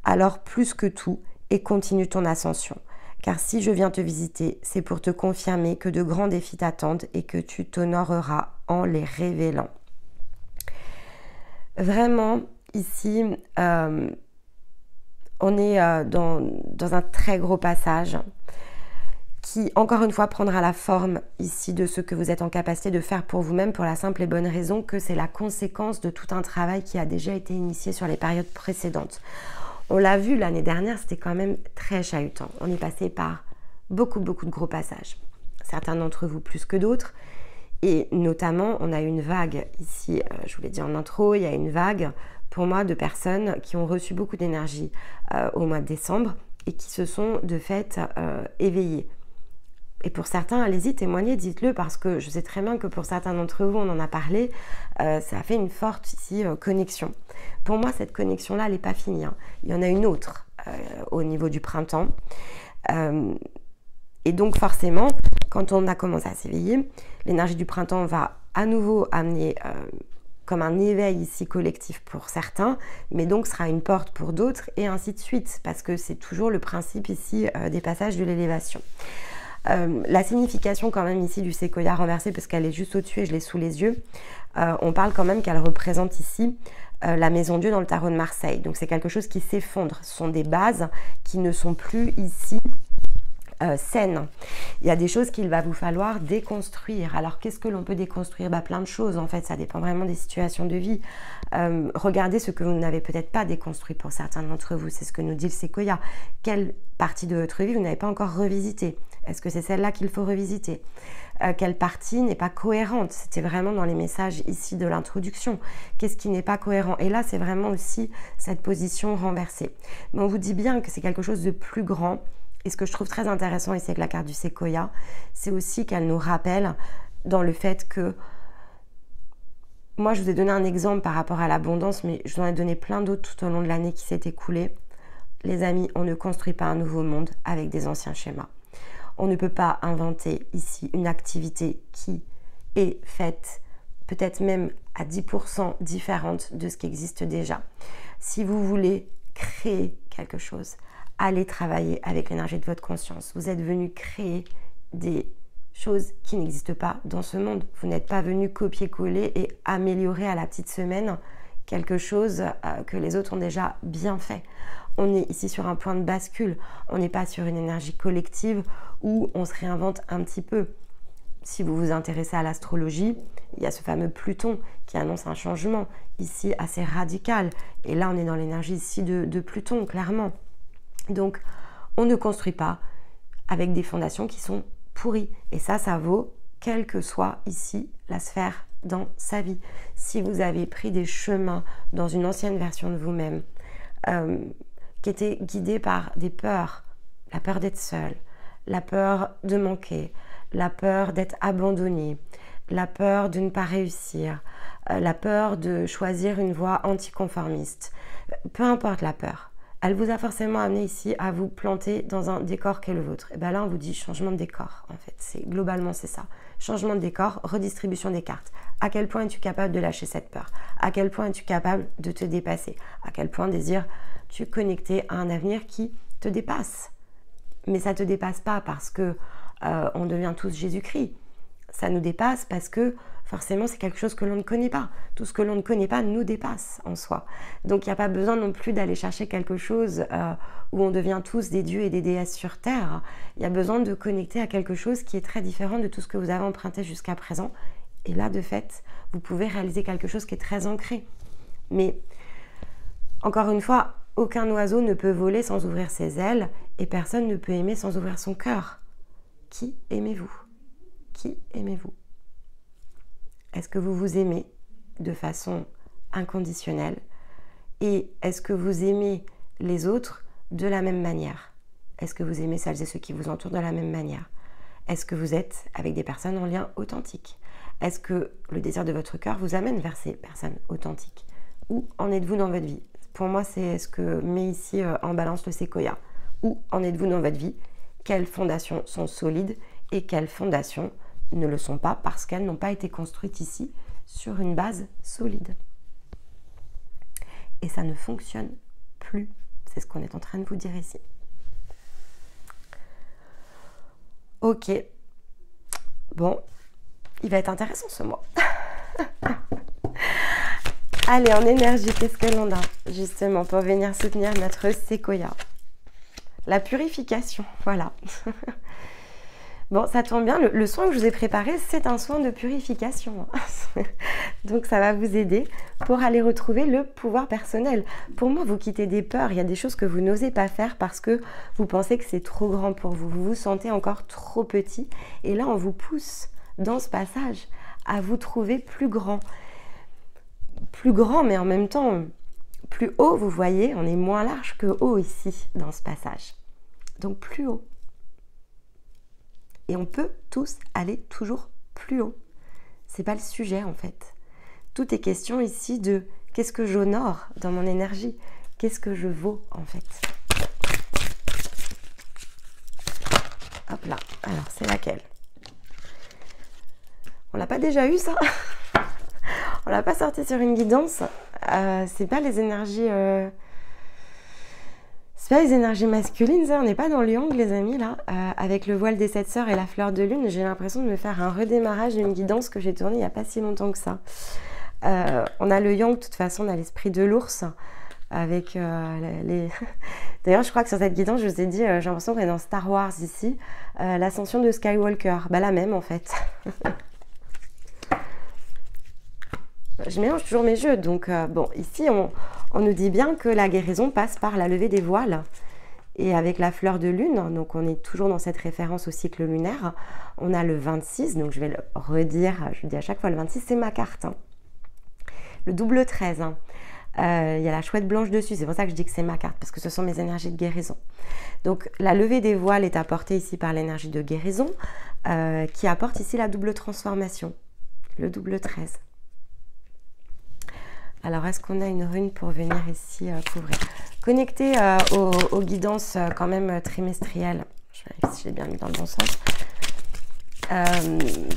alors plus que tout, et continue ton ascension. Car si je viens te visiter, c'est pour te confirmer que de grands défis t'attendent et que tu t'honoreras en les révélant. Vraiment, ici, on est dans un très gros passage qui, encore une fois, prendra la forme ici de ce que vous êtes en capacité de faire pour vous-même, pour la simple et bonne raison que c'est la conséquence de tout un travail qui a déjà été initié sur les périodes précédentes. On l'a vu l'année dernière, c'était quand même très chahutant. On est passé par beaucoup de gros passages. Certains d'entre vous plus que d'autres. Et notamment, on a eu une vague ici, je vous l'ai dit en intro, il y a une vague pour moi de personnes qui ont reçu beaucoup d'énergie au mois de décembre et qui se sont de fait éveillées. Et pour certains, allez-y, témoignez, dites-le, parce que je sais très bien que pour certains d'entre vous, on en a parlé, ça a fait une forte ici connexion. Pour moi, cette connexion-là, elle n'est pas finie. Il y en a une autre au niveau du printemps. Et donc forcément, quand on a commencé à s'éveiller, l'énergie du printemps va à nouveau amener comme un éveil ici collectif pour certains, mais donc sera une porte pour d'autres, et ainsi de suite, parce que c'est toujours le principe ici des passages de l'élévation. La signification quand même ici du séquoia renversé, parce qu'elle est juste au-dessus et je l'ai sous les yeux, on parle quand même qu'elle représente ici la maison Dieu dans le tarot de Marseille. Donc c'est quelque chose qui s'effondre, ce sont des bases qui ne sont plus ici saines. Il y a des choses qu'il va vous falloir déconstruire. Alors qu'est-ce que l'on peut déconstruire? Plein de choses en fait, ça dépend vraiment des situations de vie. Regardez ce que vous n'avez peut-être pas déconstruit pour certains d'entre vous, c'est ce que nous dit le séquoia. Quelle partie de votre vie vous n'avez pas encore revisité? Est-ce que c'est celle-là qu'il faut revisiter? Quelle partie n'est pas cohérente? C'était vraiment dans les messages ici de l'introduction. Qu'est-ce qui n'est pas cohérent? Et là, c'est vraiment aussi cette position renversée. Mais on vous dit bien que c'est quelque chose de plus grand. Et ce que je trouve très intéressant ici avec la carte du séquoia, c'est aussi qu'elle nous rappelle dans le fait que, moi je vous ai donné un exemple par rapport à l'abondance, mais je vous en ai donné plein d'autres tout au long de l'année qui s'est écoulée. Les amis, on ne construit pas un nouveau monde avec des anciens schémas. On ne peut pas inventer ici une activité qui est faite peut-être même à 10% différente de ce qui existe déjà. Si vous voulez créer quelque chose, allez travailler avec l'énergie de votre conscience. Vous êtes venu créer des choses qui n'existent pas dans ce monde. Vous n'êtes pas venu copier-coller et améliorer à la petite semaine quelque chose que les autres ont déjà bien fait. On est ici sur un point de bascule. On n'est pas sur une énergie collective où on se réinvente un petit peu. Si vous vous intéressez à l'astrologie, il y a ce fameux Pluton qui annonce un changement ici assez radical. Et là, on est dans l'énergie ici de Pluton, clairement. Donc, on ne construit pas avec des fondations qui sont pourries. Et ça vaut quelle que soit ici la sphère dans sa vie. Si vous avez pris des chemins dans une ancienne version de vous-même qui était guidée par des peurs, la peur d'être seul, la peur de manquer, la peur d'être abandonné, la peur de ne pas réussir, la peur de choisir une voie anticonformiste, peu importe la peur, elle vous a forcément amené ici à vous planter dans un décor qui est le vôtre. Et bien là, on vous dit changement de décor, en fait. Globalement, c'est ça. Changement de décor, redistribution des cartes. À quel point es-tu capable de lâcher cette peur? À quel point es-tu capable de te dépasser? À quel point désires-tu connecter à un avenir qui te dépasse? Mais ça ne te dépasse pas parce que on devient tous Jésus-Christ. Ça nous dépasse parce que forcément c'est quelque chose que l'on ne connaît pas. Tout ce que l'on ne connaît pas nous dépasse en soi. Donc il n'y a pas besoin non plus d'aller chercher quelque chose où on devient tous des dieux et des déesses sur terre. Il y a besoin de connecter à quelque chose qui est très différent de tout ce que vous avez emprunté jusqu'à présent. Et là, de fait, vous pouvez réaliser quelque chose qui est très ancré. Mais encore une fois, aucun oiseau ne peut voler sans ouvrir ses ailes et personne ne peut aimer sans ouvrir son cœur. Qui aimez-vous? Qui aimez-vous? Est-ce que vous vous aimez de façon inconditionnelle? Et est-ce que vous aimez les autres de la même manière? Est-ce que vous aimez celles et ceux qui vous entourent de la même manière? Est-ce que vous êtes avec des personnes en lien authentique? Est-ce que le désir de votre cœur vous amène vers ces personnes authentiques? Où en êtes-vous dans votre vie? Pour moi, c'est ce que met ici en balance le séquoia. Où en êtes-vous dans votre vie? Quelles fondations sont solides et quelles fondations ne le sont pas parce qu'elles n'ont pas été construites ici sur une base solide. Et ça ne fonctionne plus. C'est ce qu'on est en train de vous dire ici. Ok. Bon, il va être intéressant ce mois. Allez, en énergie, qu'est-ce que l'on a justement pour venir soutenir notre séquoia? La purification, voilà. Bon, ça tombe bien, le soin que je vous ai préparé, c'est un soin de purification. Donc ça va vous aider pour aller retrouver le pouvoir personnel. Pour moi, vous quittez des peurs, il y a des choses que vous n'osez pas faire parce que vous pensez que c'est trop grand pour vous. Vous vous sentez encore trop petit. Et là, on vous pousse dans ce passage à vous trouver plus grand. Plus grand, mais en même temps plus haut, vous voyez, on est moins large que haut ici, dans ce passage. Donc plus haut. Et on peut tous aller toujours plus haut. C'est pas le sujet en fait. Tout est question ici de qu'est-ce que j'honore dans mon énergie, qu'est-ce que je vaux en fait. Hop là, alors c'est laquelle? On l'a pas déjà eu ça? On l'a pas sorti sur une guidance. C'est pas les énergies... C'est pas les énergies masculines, ça, on n'est pas dans le yang, les amis, là. Avec le voile des 7 sœurs et la fleur de lune, j'ai l'impression de me faire un redémarrage d'une guidance que j'ai tournée il n'y a pas si longtemps que ça. On a le yang, de toute façon, on a l'esprit de l'ours, avec les... D'ailleurs, je crois que sur cette guidance, je vous ai dit, j'ai l'impression qu'on est dans Star Wars ici, l'ascension de Skywalker, bah la même, en fait. Je mélange toujours mes jeux, donc bon, ici on nous dit bien que la guérison passe par la levée des voiles et avec la fleur de lune, donc on est toujours dans cette référence au cycle lunaire. On a le 26, donc je vais le redire, je dis à chaque fois le 26, c'est ma carte. Hein. Le double 13, hein. Il y a la chouette blanche dessus, c'est pour ça que je dis que c'est ma carte, parce que ce sont mes énergies de guérison. Donc la levée des voiles est apportée ici par l'énergie de guérison, qui apporte ici la double transformation, le double 13. Alors, est-ce qu'on a une rune pour venir ici couvrir? Connecté aux guidances quand même trimestrielles. Je vais vérifier si je l'ai bien mis dans le bon sens.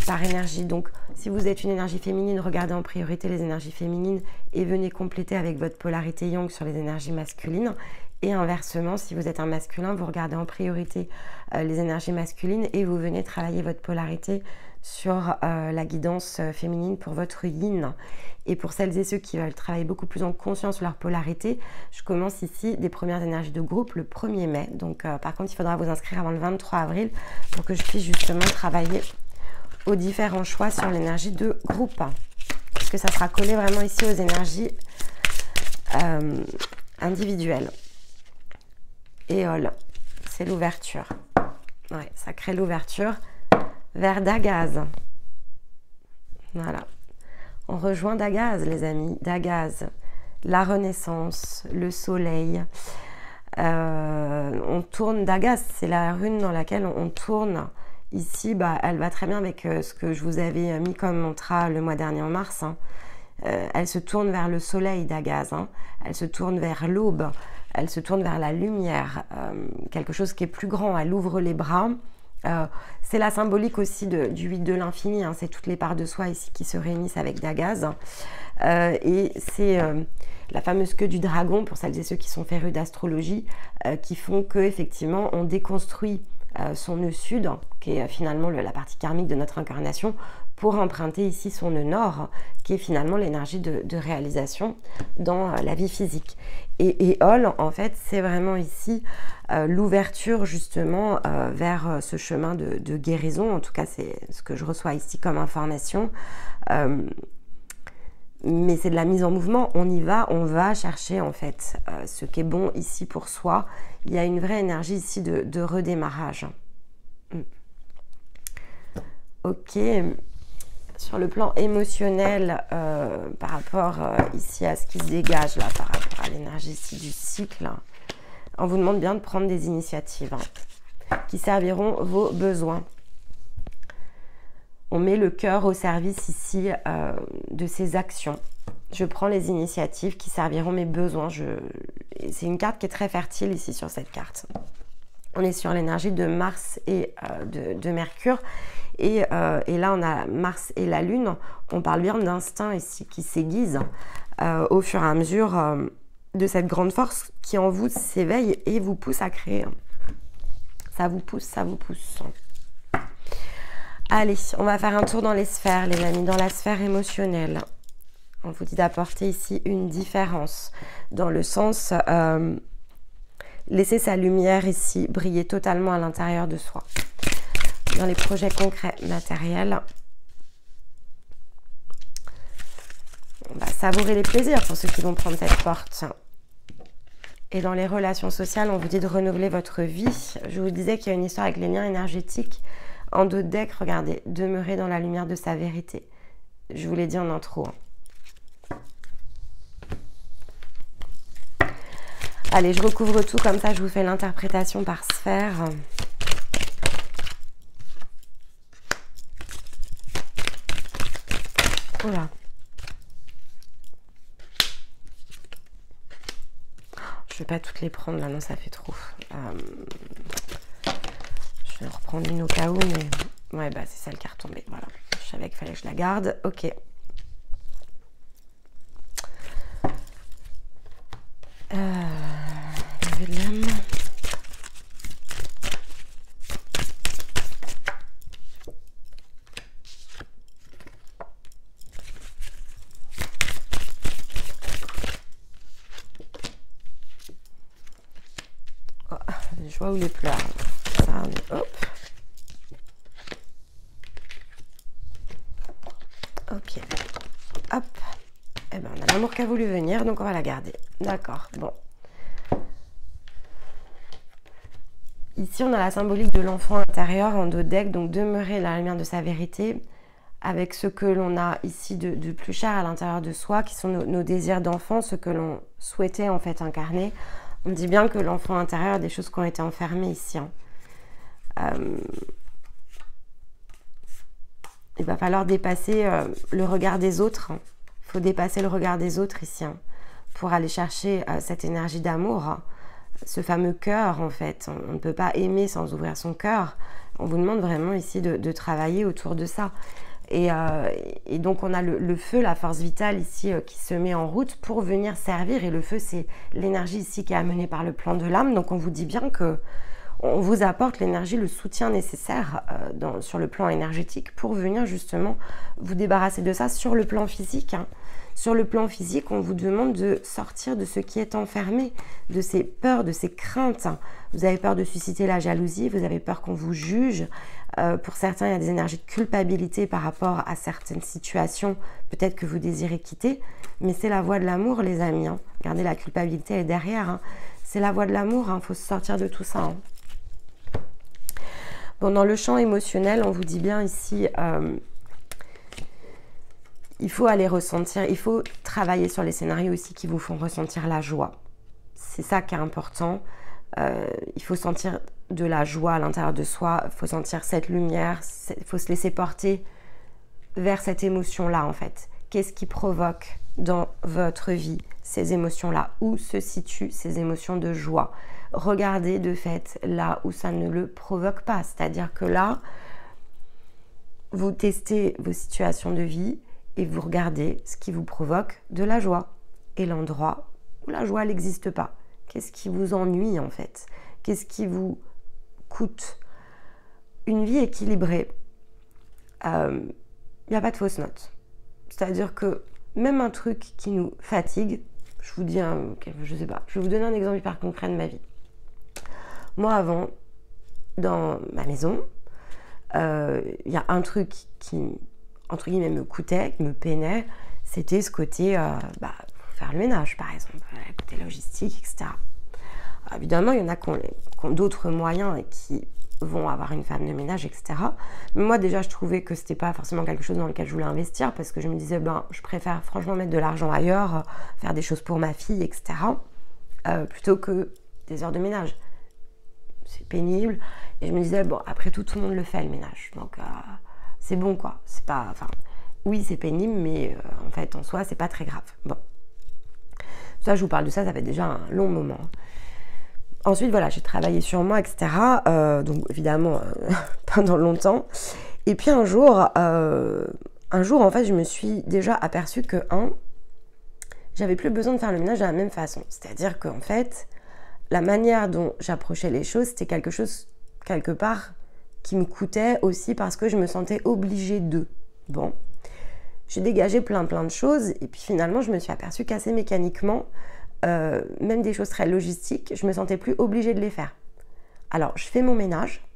Par énergie. Donc, si vous êtes une énergie féminine, regardez en priorité les énergies féminines et venez compléter avec votre polarité yang sur les énergies masculines. Et inversement, si vous êtes un masculin, vous regardez en priorité les énergies masculines et vous venez travailler votre polarité sur la guidance féminine pour votre yin. Et pour celles et ceux qui veulent travailler beaucoup plus en conscience sur leur polarité, je commence ici des premières énergies de groupe le 1er mai. Donc par contre, il faudra vous inscrire avant le 23 avril pour que je puisse justement travailler aux différents choix sur l'énergie de groupe. Parce que ça sera collé vraiment ici aux énergies individuelles. Éole, c'est l'ouverture. Ouais, ça crée l'ouverture vers Dagaz. Voilà. On rejoint Dagaz, les amis. Dagaz, la renaissance, le soleil. On tourne Dagaz, c'est la rune dans laquelle on tourne ici, bah, elle va très bien avec ce que je vous avais mis comme mantra le mois dernier en mars. Hein. Elle se tourne vers le soleil d'Agaz, hein. Elle se tourne vers l'aube, elle se tourne vers la lumière, quelque chose qui est plus grand, elle ouvre les bras. C'est la symbolique aussi du 8 de l'infini, hein. C'est toutes les parts de soi ici qui se réunissent avec Dagaz. Et c'est la fameuse queue du dragon, pour celles et ceux qui sont férus d'astrologie, qui font qu'effectivement on déconstruit son nœud sud, qui est finalement la partie karmique de notre incarnation, pour emprunter ici son nœud nord, qui est finalement l'énergie de réalisation dans la vie physique. Et Hol, en fait, c'est vraiment ici l'ouverture justement vers ce chemin de guérison. En tout cas, c'est ce que je reçois ici comme information. Mais c'est de la mise en mouvement, on y va, on va chercher en fait ce qui est bon ici pour soi. Il y a une vraie énergie ici de redémarrage. Ok, sur le plan émotionnel, par rapport ici à ce qui se dégage là, par rapport à l'énergie ici du cycle, on vous demande bien de prendre des initiatives qui serviront vos besoins. On met le cœur au service ici de ces actions. Je prends les initiatives qui serviront mes besoins. C'est une carte qui est très fertile ici sur cette carte. On est sur l'énergie de Mars et de Mercure. Et là, on a Mars et la Lune. On parle bien d'instinct ici qui s'aiguise au fur et à mesure de cette grande force qui en vous s'éveille et vous pousse à créer. Ça vous pousse, ça vous pousse. Allez, on va faire un tour dans les sphères, les amis, dans la sphère émotionnelle. On vous dit d'apporter ici une différence, dans le sens, laisser sa lumière ici briller totalement à l'intérieur de soi. Dans les projets concrets, matériels, on va savourer les plaisirs pour ceux qui vont prendre cette porte. Et dans les relations sociales, on vous dit de renouveler votre vie. Je vous disais qu'il y a une histoire avec les liens énergétiques. En dos de deck, regardez, demeurer dans la lumière de sa vérité. Je vous l'ai dit en intro. Allez, je recouvre tout comme ça, je vous fais l'interprétation par sphère. Oula. Je ne vais pas toutes les prendre, là, non, ça fait trop. Je vais en reprendre une au cas où, mais ouais, bah c'est celle qui est retombée. Voilà, je savais qu'il fallait que je la garde. Ok. Lever de l'âme. Oh, les joies ou les pleurs. Hop. Ok. Hop. Eh ben, on a l'amour qui a voulu venir, donc on va la garder. D'accord. Bon. Ici, on a la symbolique de l'enfant intérieur en dos de deck, donc demeurer la lumière de sa vérité, avec ce que l'on a ici de plus cher à l'intérieur de soi, qui sont nos désirs d'enfant, ce que l'on souhaitait en fait incarner. On dit bien que l'enfant intérieur a des choses qui ont été enfermées ici. Hein. Il va falloir dépasser le regard des autres. Il faut dépasser le regard des autres ici hein, pour aller chercher cette énergie d'amour, hein, ce fameux cœur en fait. On ne peut pas aimer sans ouvrir son cœur. On vous demande vraiment ici de travailler autour de ça. Et donc on a le feu, la force vitale ici qui se met en route pour venir servir. Et le feu, c'est l'énergie ici qui est amenée par le plan de l'âme. Donc on vous dit bien que on vous apporte l'énergie, le soutien nécessaire sur le plan énergétique pour venir justement vous débarrasser de ça sur le plan physique. Hein. Sur le plan physique, on vous demande de sortir de ce qui est enfermé, de ces peurs, de ces craintes. Vous avez peur de susciter la jalousie, vous avez peur qu'on vous juge. Pour certains, il y a des énergies de culpabilité par rapport à certaines situations, peut-être que vous désirez quitter, mais c'est la voie de l'amour, les amis. Hein. Regardez, la culpabilité est derrière. Hein. C'est la voie de l'amour, il faut se sortir de tout ça. Hein. Bon, dans le champ émotionnel, on vous dit bien ici, il faut aller ressentir, il faut travailler sur les scénarios aussi qui vous font ressentir la joie. C'est ça qui est important. Il faut sentir de la joie à l'intérieur de soi, il faut sentir cette lumière, il faut se laisser porter vers cette émotion-là en fait. Qu'est-ce qui provoque dans votre vie ces émotions-là? Où se situent ces émotions de joie? Regardez de fait là où ça ne le provoque pas. C'est-à-dire que là, vous testez vos situations de vie et vous regardez ce qui vous provoque de la joie et l'endroit où la joie n'existe pas. Qu'est-ce qui vous ennuie en fait? Qu'est-ce qui vous coûte? Une vie équilibrée, il n'y a pas de fausses notes. C'est-à-dire que même un truc qui nous fatigue, je vous dis, je sais pas, je vais vous donner un exemple hyper concret de ma vie. Moi avant, dans ma maison, il y a un truc qui, entre guillemets, me coûtait, qui me peinait, c'était ce côté, faire le ménage par exemple, le côté logistique, etc. Alors, évidemment, il y en a qui ont d'autres moyens et qui vont avoir une femme de ménage, etc. Mais moi déjà, je trouvais que c'était pas forcément quelque chose dans lequel je voulais investir parce que je me disais, je préfère franchement mettre de l'argent ailleurs, faire des choses pour ma fille, etc. Plutôt que des heures de ménage. C'est pénible. Et je me disais, après tout le monde le fait, le ménage. Donc, c'est bon, quoi. C'est pas... oui, c'est pénible, mais en fait, en soi, c'est pas très grave. Bon. Ça, je vous parle de ça fait déjà un long moment. Ensuite, voilà, j'ai travaillé sur moi, etc. Donc, évidemment, pendant longtemps. Et puis, un jour, en fait, je me suis déjà aperçue que, j'avais plus besoin de faire le ménage de la même façon. C'est-à-dire qu'en fait, la manière dont j'approchais les choses, c'était quelque chose, quelque part, qui me coûtait aussi parce que je me sentais obligée de. Bon, j'ai dégagé plein de choses et puis finalement, je me suis aperçue qu'assez mécaniquement, même des choses très logistiques, je me sentais plus obligée de les faire. Alors, je fais mon ménage,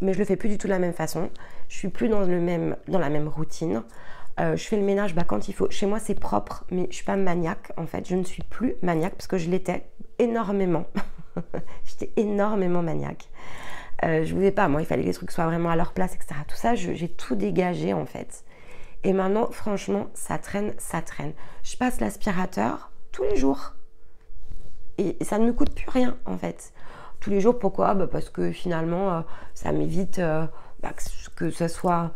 mais je le fais plus du tout de la même façon. Je suis plus dans la même routine. Je fais le ménage quand il faut. Chez moi, c'est propre, mais je suis pas maniaque. En fait, je ne suis plus maniaque parce que je l'étais énormément. J'étais énormément maniaque. Je voulais pas, moi, il fallait que les trucs soient vraiment à leur place, etc. Tout ça, j'ai tout dégagé, en fait. Et maintenant, franchement, ça traîne. Je passe l'aspirateur tous les jours. Et ça ne me coûte plus rien, en fait. Tous les jours, pourquoi? Parce que finalement, ça m'évite que ce soit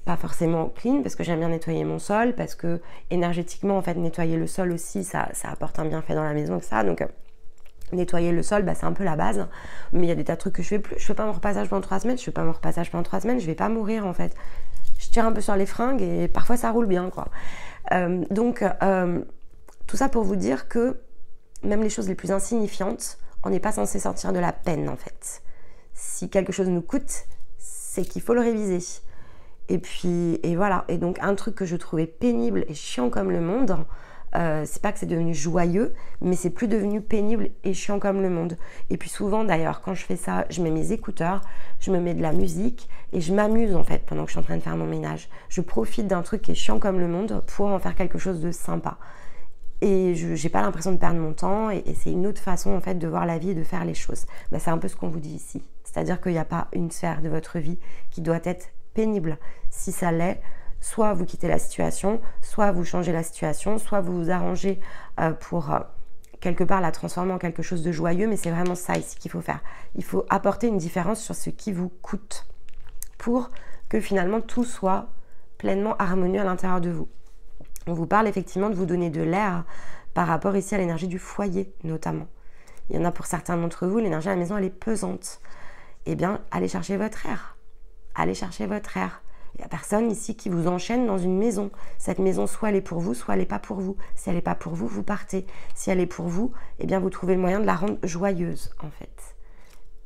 pas forcément clean, parce que j'aime bien nettoyer mon sol, parce que énergétiquement, en fait, nettoyer le sol aussi, ça apporte un bienfait dans la maison, etc. Donc, nettoyer le sol, c'est un peu la base. Mais il y a des tas de trucs que je fais plus. Je fais pas mon repassage pendant 3 semaines, je vais pas mourir, en fait. Je tire un peu sur les fringues et parfois, ça roule bien, quoi. Tout ça pour vous dire que même les choses les plus insignifiantes, on n'est pas censé sortir de la peine, en fait. Si quelque chose nous coûte, c'est qu'il faut le réviser. Et voilà. Et donc, un truc que je trouvais pénible et chiant comme le monde, c'est pas que c'est devenu joyeux, mais c'est plus devenu pénible et chiant comme le monde. Et puis souvent, d'ailleurs, quand je fais ça, je mets mes écouteurs, je me mets de la musique et je m'amuse, en fait, pendant que je suis en train de faire mon ménage. Je profite d'un truc qui est chiant comme le monde pour en faire quelque chose de sympa. Et je n'ai pas l'impression de perdre mon temps et c'est une autre façon en fait de voir la vie et de faire les choses. C'est un peu ce qu'on vous dit ici. C'est-à-dire qu'il n'y a pas une sphère de votre vie qui doit être pénible. Si ça l'est, soit vous quittez la situation, soit vous changez la situation, soit vous vous arrangez pour quelque part la transformer en quelque chose de joyeux, mais c'est vraiment ça ici qu'il faut faire. Il faut apporter une différence sur ce qui vous coûte pour que finalement tout soit pleinement harmonieux à l'intérieur de vous. On vous parle effectivement de vous donner de l'air par rapport ici à l'énergie du foyer notamment. Il y en a pour certains d'entre vous, l'énergie à la maison elle est pesante. Eh bien, allez chercher votre air. Allez chercher votre air. Il n'y a personne ici qui vous enchaîne dans une maison. Cette maison, soit elle est pour vous, soit elle n'est pas pour vous. Si elle n'est pas pour vous, vous partez. Si elle est pour vous, eh bien vous trouvez le moyen de la rendre joyeuse en fait.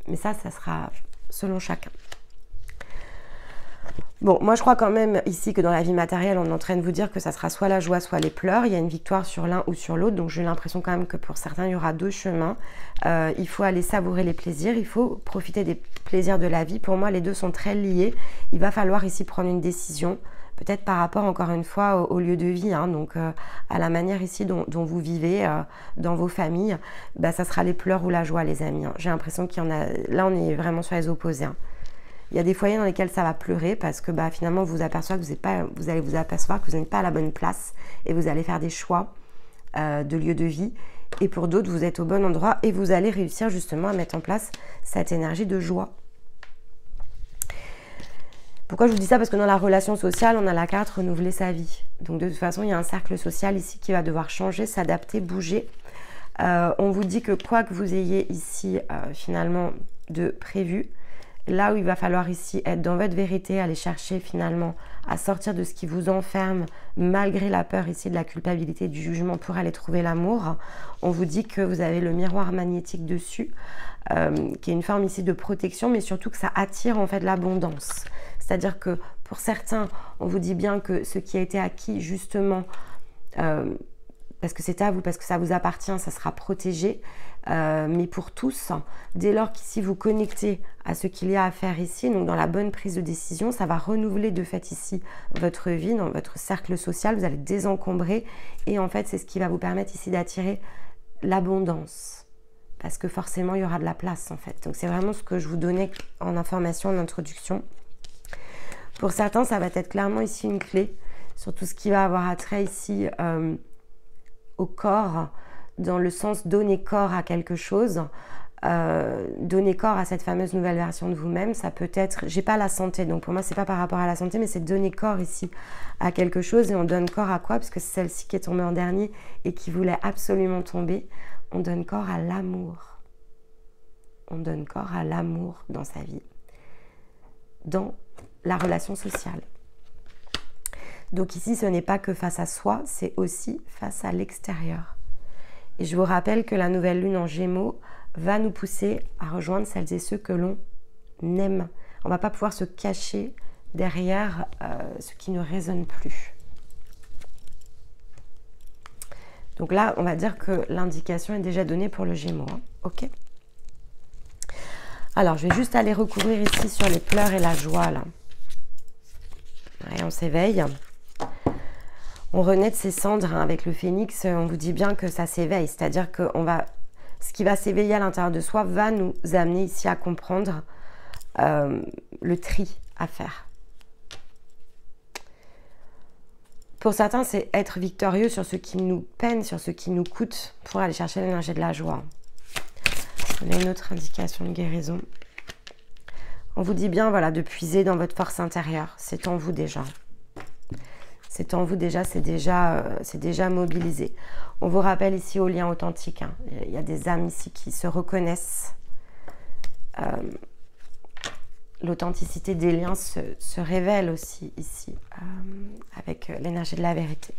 Mais ça sera selon chacun. Bon, moi je crois quand même ici que dans la vie matérielle, on est en train de vous dire que ça sera soit la joie, soit les pleurs. Il y a une victoire sur l'un ou sur l'autre, donc j'ai l'impression quand même que pour certains, il y aura 2 chemins. Il faut aller savourer les plaisirs, il faut profiter des plaisirs de la vie. Pour moi, les deux sont très liés. Il va falloir ici prendre une décision, peut-être par rapport encore une fois au lieu de vie, donc à la manière ici dont vous vivez dans vos familles. Ça sera les pleurs ou la joie, les amis. J'ai l'impression qu'il y en a... Là, on est vraiment sur les opposés. Il y a des foyers dans lesquels ça va pleurer parce que finalement vous allez vous apercevoir que vous n'êtes pas à la bonne place et vous allez faire des choix de lieu de vie Et pour d'autres, vous êtes au bon endroit et vous allez réussir justement à mettre en place cette énergie de joie. Pourquoi je vous dis ça? Parce que dans la relation sociale, on a la carte renouveler sa vie. Donc de toute façon, il y a un cercle social ici qui va devoir changer, s'adapter, bouger. On vous dit que quoi que vous ayez ici finalement de prévu, là où il va falloir ici être dans votre vérité, aller chercher finalement à sortir de ce qui vous enferme, malgré la peur ici de la culpabilité, du jugement, pour aller trouver l'amour. On vous dit que vous avez le miroir magnétique dessus, qui est une forme ici de protection, mais surtout que ça attire en fait l'abondance. C'est-à-dire que pour certains, on vous dit bien que ce qui a été acquis justement, parce que c'est à vous, parce que ça vous appartient, ça sera protégé. Mais pour tous, dès lors qu'ici vous connectez à ce qu'il y a à faire ici, donc dans la bonne prise de décision, ça va renouveler de fait ici votre vie, dans votre cercle social, vous allez désencombrer et en fait c'est ce qui va vous permettre ici d'attirer l'abondance, parce que forcément il y aura de la place en fait. Donc c'est vraiment ce que je vous donnais en information, en introduction. Pour certains, ça va être clairement ici une clé sur tout ce qui va avoir attrait ici au corps, dans le sens donner corps à quelque chose, donner corps à cette fameuse nouvelle version de vous-même. Ça peut être, j'ai pas la santé, donc pour moi c'est pas par rapport à la santé, mais c'est donner corps ici à quelque chose. Et on donne corps à quoi? Parce que c'est celle-ci qui est tombée en dernier et qui voulait absolument tomber. On donne corps à l'amour. On donne corps à l'amour dans sa vie, dans la relation sociale. Donc ici, ce n'est pas que face à soi, c'est aussi face à l'extérieur. Et je vous rappelle que la nouvelle lune en Gémeaux va nous pousser à rejoindre celles et ceux que l'on aime. On ne va pas pouvoir se cacher derrière ce qui ne résonne plus. Donc là, on va dire que l'indication est déjà donnée pour le Gémeaux. Hein. Ok. Alors, je vais juste aller recouvrir ici sur les pleurs et la joie, là. Et on s'éveille. On renaît de ses cendres, hein, avec le phénix. On vous dit bien que ça s'éveille. C'est-à-dire que ce qui va s'éveiller à l'intérieur de soi va nous amener ici à comprendre le tri à faire. Pour certains, c'est être victorieux sur ce qui nous peine, sur ce qui nous coûte, pour aller chercher l'énergie de la joie. On a une autre indication de guérison. On vous dit bien, voilà, de puiser dans votre force intérieure. C'est en vous déjà. C'est en vous déjà, c'est déjà mobilisé. On vous rappelle ici au lien authentique. Hein. Il y a des âmes ici qui se reconnaissent. L'authenticité des liens se révèle aussi ici, avec l'énergie de la vérité.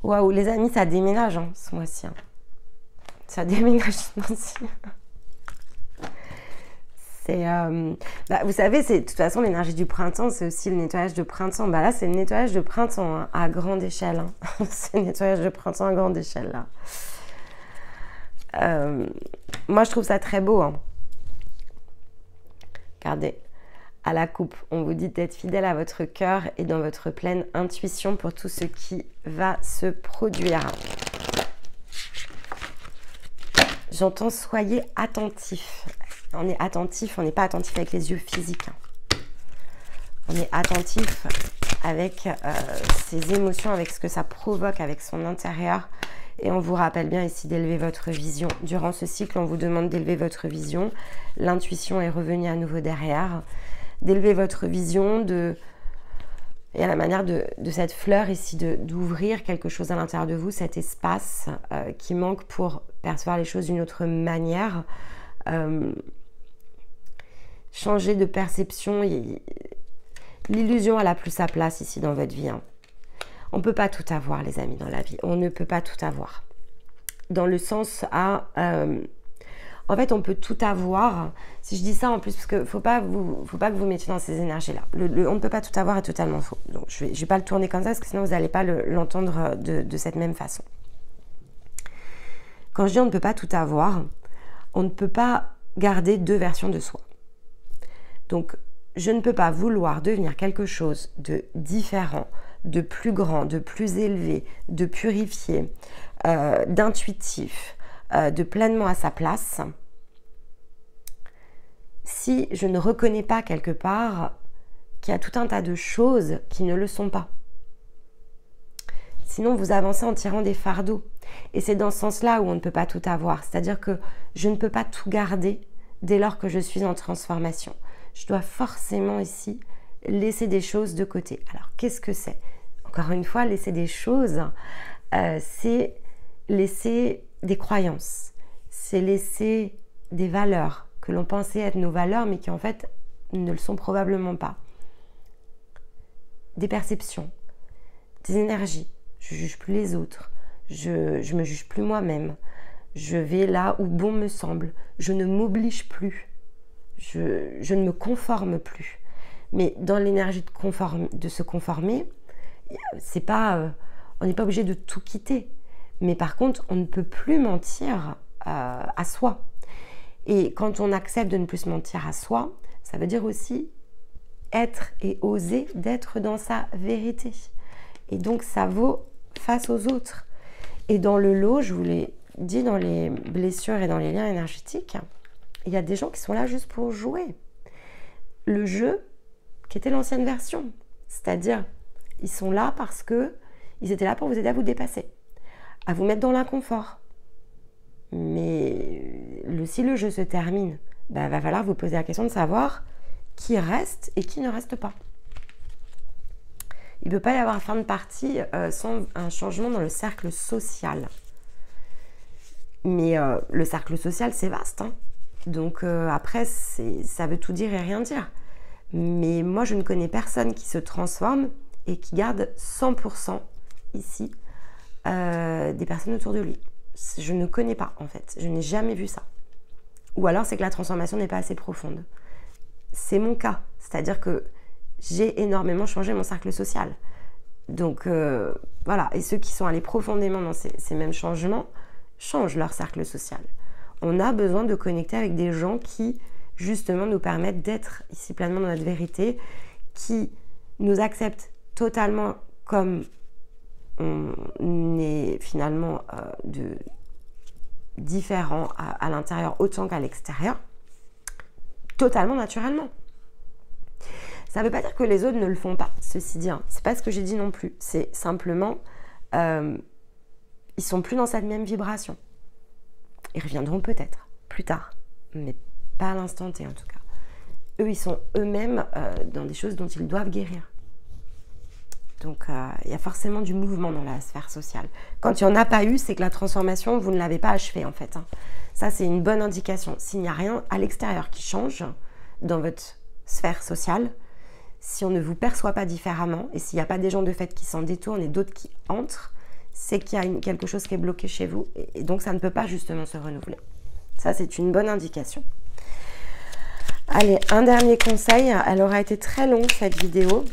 Waouh, les amis, ça déménage hein, ce mois-ci. Hein. Ça déménage ce mois-ci. Vous savez, de toute façon, l'énergie du printemps, c'est aussi le nettoyage de printemps. Là, c'est le nettoyage de printemps hein, à grande échelle. Hein. C'est le nettoyage de printemps à grande échelle, là. Moi, je trouve ça très beau. Hein. Regardez, à la coupe, on vous dit d'être fidèle à votre cœur et dans votre pleine intuition pour tout ce qui va se produire. J'entends soyez attentifs. On est attentif, on n'est pas attentif avec les yeux physiques. On est attentif avec ses émotions, avec ce que ça provoque, avec son intérieur. Et on vous rappelle bien ici d'élever votre vision. Durant ce cycle, on vous demande d'élever votre vision. L'intuition est revenue à nouveau derrière. D'élever votre vision, et à la manière de cette fleur ici, d'ouvrir quelque chose à l'intérieur de vous, cet espace qui manque pour percevoir les choses d'une autre manière. Changer de perception. L'illusion, elle a plus sa place ici dans votre vie. Hein. On ne peut pas tout avoir, les amis, dans la vie. On ne peut pas tout avoir. Dans le sens à... en fait, on peut tout avoir. Si je dis ça en plus, parce qu'il ne faut pas que vous mettiez dans ces énergies-là. On ne peut pas tout avoir est totalement faux. Donc, je ne vais pas le tourner comme ça, parce que sinon, vous n'allez pas l'entendre de cette même façon. Quand je dis on ne peut pas tout avoir, on ne peut pas garder deux versions de soi. Donc, je ne peux pas vouloir devenir quelque chose de différent, de plus grand, de plus élevé, de purifié, d'intuitif, de pleinement à sa place, si je ne reconnais pas quelque part qu'il y a tout un tas de choses qui ne le sont pas. Sinon, vous avancez en tirant des fardeaux. Et c'est dans ce sens-là où on ne peut pas tout avoir. C'est-à-dire que je ne peux pas tout garder dès lors que je suis en transformation. Je dois forcément ici laisser des choses de côté. Alors, qu'est-ce que c'est? Encore une fois, laisser des choses, c'est laisser des croyances. C'est laisser des valeurs que l'on pensait être nos valeurs, mais qui en fait ne le sont probablement pas. Des perceptions, des énergies. Je ne juge plus les autres. Je me juge plus moi-même. Je vais là où bon me semble. Je ne m'oblige plus. Je ne me conforme plus. Mais dans l'énergie de se conformer, c'est pas, on n'est pas obligé de tout quitter. Mais par contre, on ne peut plus mentir à soi. Et quand on accepte de ne plus se mentir à soi, ça veut dire aussi être et oser d'être dans sa vérité. Et donc, ça vaut face aux autres. Et dans le lot, je vous l'ai dit, dans les blessures et dans les liens énergétiques, il y a des gens qui sont là juste pour jouer. Le jeu, qui était l'ancienne version. C'est-à-dire, ils sont là parce que ils étaient là pour vous aider à vous dépasser, à vous mettre dans l'inconfort. Mais si le jeu se termine, va falloir vous poser la question de savoir qui reste et qui ne reste pas. Il ne peut pas y avoir fin de partie sans un changement dans le cercle social. Mais le cercle social, c'est vaste. Hein. Donc après, ça veut tout dire et rien dire. Mais moi, je ne connais personne qui se transforme et qui garde 100% ici des personnes autour de lui. Je ne connais pas, en fait. Je n'ai jamais vu ça. Ou alors, c'est que la transformation n'est pas assez profonde. C'est mon cas. C'est-à-dire que j'ai énormément changé mon cercle social. Donc, voilà. Et ceux qui sont allés profondément dans ces mêmes changements changent leur cercle social. On a besoin de connecter avec des gens qui, justement, nous permettent d'être ici pleinement dans notre vérité, qui nous acceptent totalement comme on est finalement différent à l'intérieur autant qu'à l'extérieur, totalement naturellement. Ça ne veut pas dire que les autres ne le font pas, ceci dit. Hein. C'est pas ce que j'ai dit non plus. C'est simplement, ils sont plus dans cette même vibration. Ils reviendront peut-être plus tard, mais pas à l'instant T en tout cas. Eux, ils sont eux-mêmes dans des choses dont ils doivent guérir. Donc, il y a forcément du mouvement dans la sphère sociale. Quand il n'y en a pas eu, c'est que la transformation, vous ne l'avez pas achevée en fait. Hein. Ça, c'est une bonne indication. S'il n'y a rien à l'extérieur qui change dans votre sphère sociale, si on ne vous perçoit pas différemment, et s'il n'y a pas des gens de fait qui s'en détournent et d'autres qui entrent, c'est qu'il y a quelque chose qui est bloqué chez vous. Et donc, ça ne peut pas justement se renouveler. Ça, c'est une bonne indication. Allez, un dernier conseil. Elle aura été très longue, cette vidéo.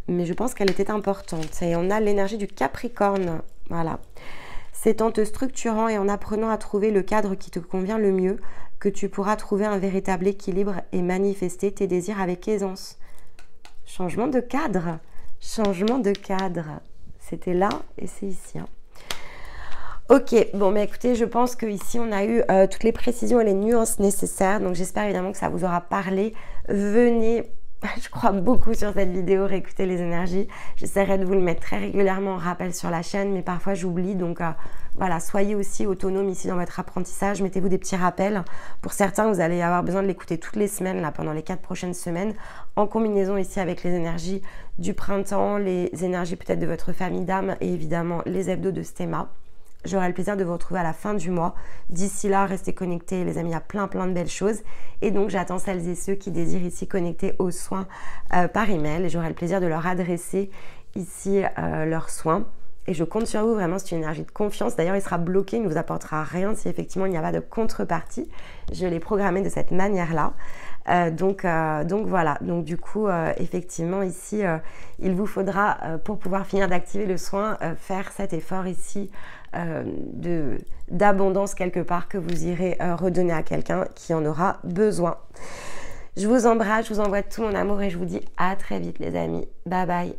Mais je pense qu'elle était importante. Et on a l'énergie du Capricorne. Voilà. C'est en te structurant et en apprenant à trouver le cadre qui te convient le mieux que tu pourras trouver un véritable équilibre et manifester tes désirs avec aisance. Changement de cadre. Changement de cadre. C'était là et c'est ici. Hein. Ok, bon, mais écoutez, je pense qu'ici, on a eu toutes les précisions et les nuances nécessaires. Donc, j'espère évidemment que ça vous aura parlé. Venez, je crois beaucoup sur cette vidéo, réécouter les énergies. J'essaierai de vous le mettre très régulièrement en rappel sur la chaîne, mais parfois j'oublie. Donc voilà, soyez aussi autonome ici dans votre apprentissage. Mettez-vous des petits rappels. Pour certains, vous allez avoir besoin de l'écouter toutes les semaines, là, pendant les 4 prochaines semaines, en combinaison ici avec les énergies du printemps, les énergies peut-être de votre famille d'âme et évidemment les hebdos de Stéma. J'aurai le plaisir de vous retrouver à la fin du mois. D'ici là, restez connectés, les amis, il y a plein de belles choses. Et donc, j'attends celles et ceux qui désirent ici connecter aux soins par email. Et j'aurai le plaisir de leur adresser ici leurs soins. Et je compte sur vous, vraiment, c'est une énergie de confiance. D'ailleurs, il sera bloqué, il ne vous apportera rien si effectivement il n'y a pas de contrepartie. Je l'ai programmé de cette manière-là. Donc voilà, donc du coup, effectivement, ici, il vous faudra, pour pouvoir finir d'activer le soin, faire cet effort ici d'abondance quelque part que vous irez redonner à quelqu'un qui en aura besoin. Je vous embrasse, je vous envoie tout mon amour et je vous dis à très vite les amis. Bye bye.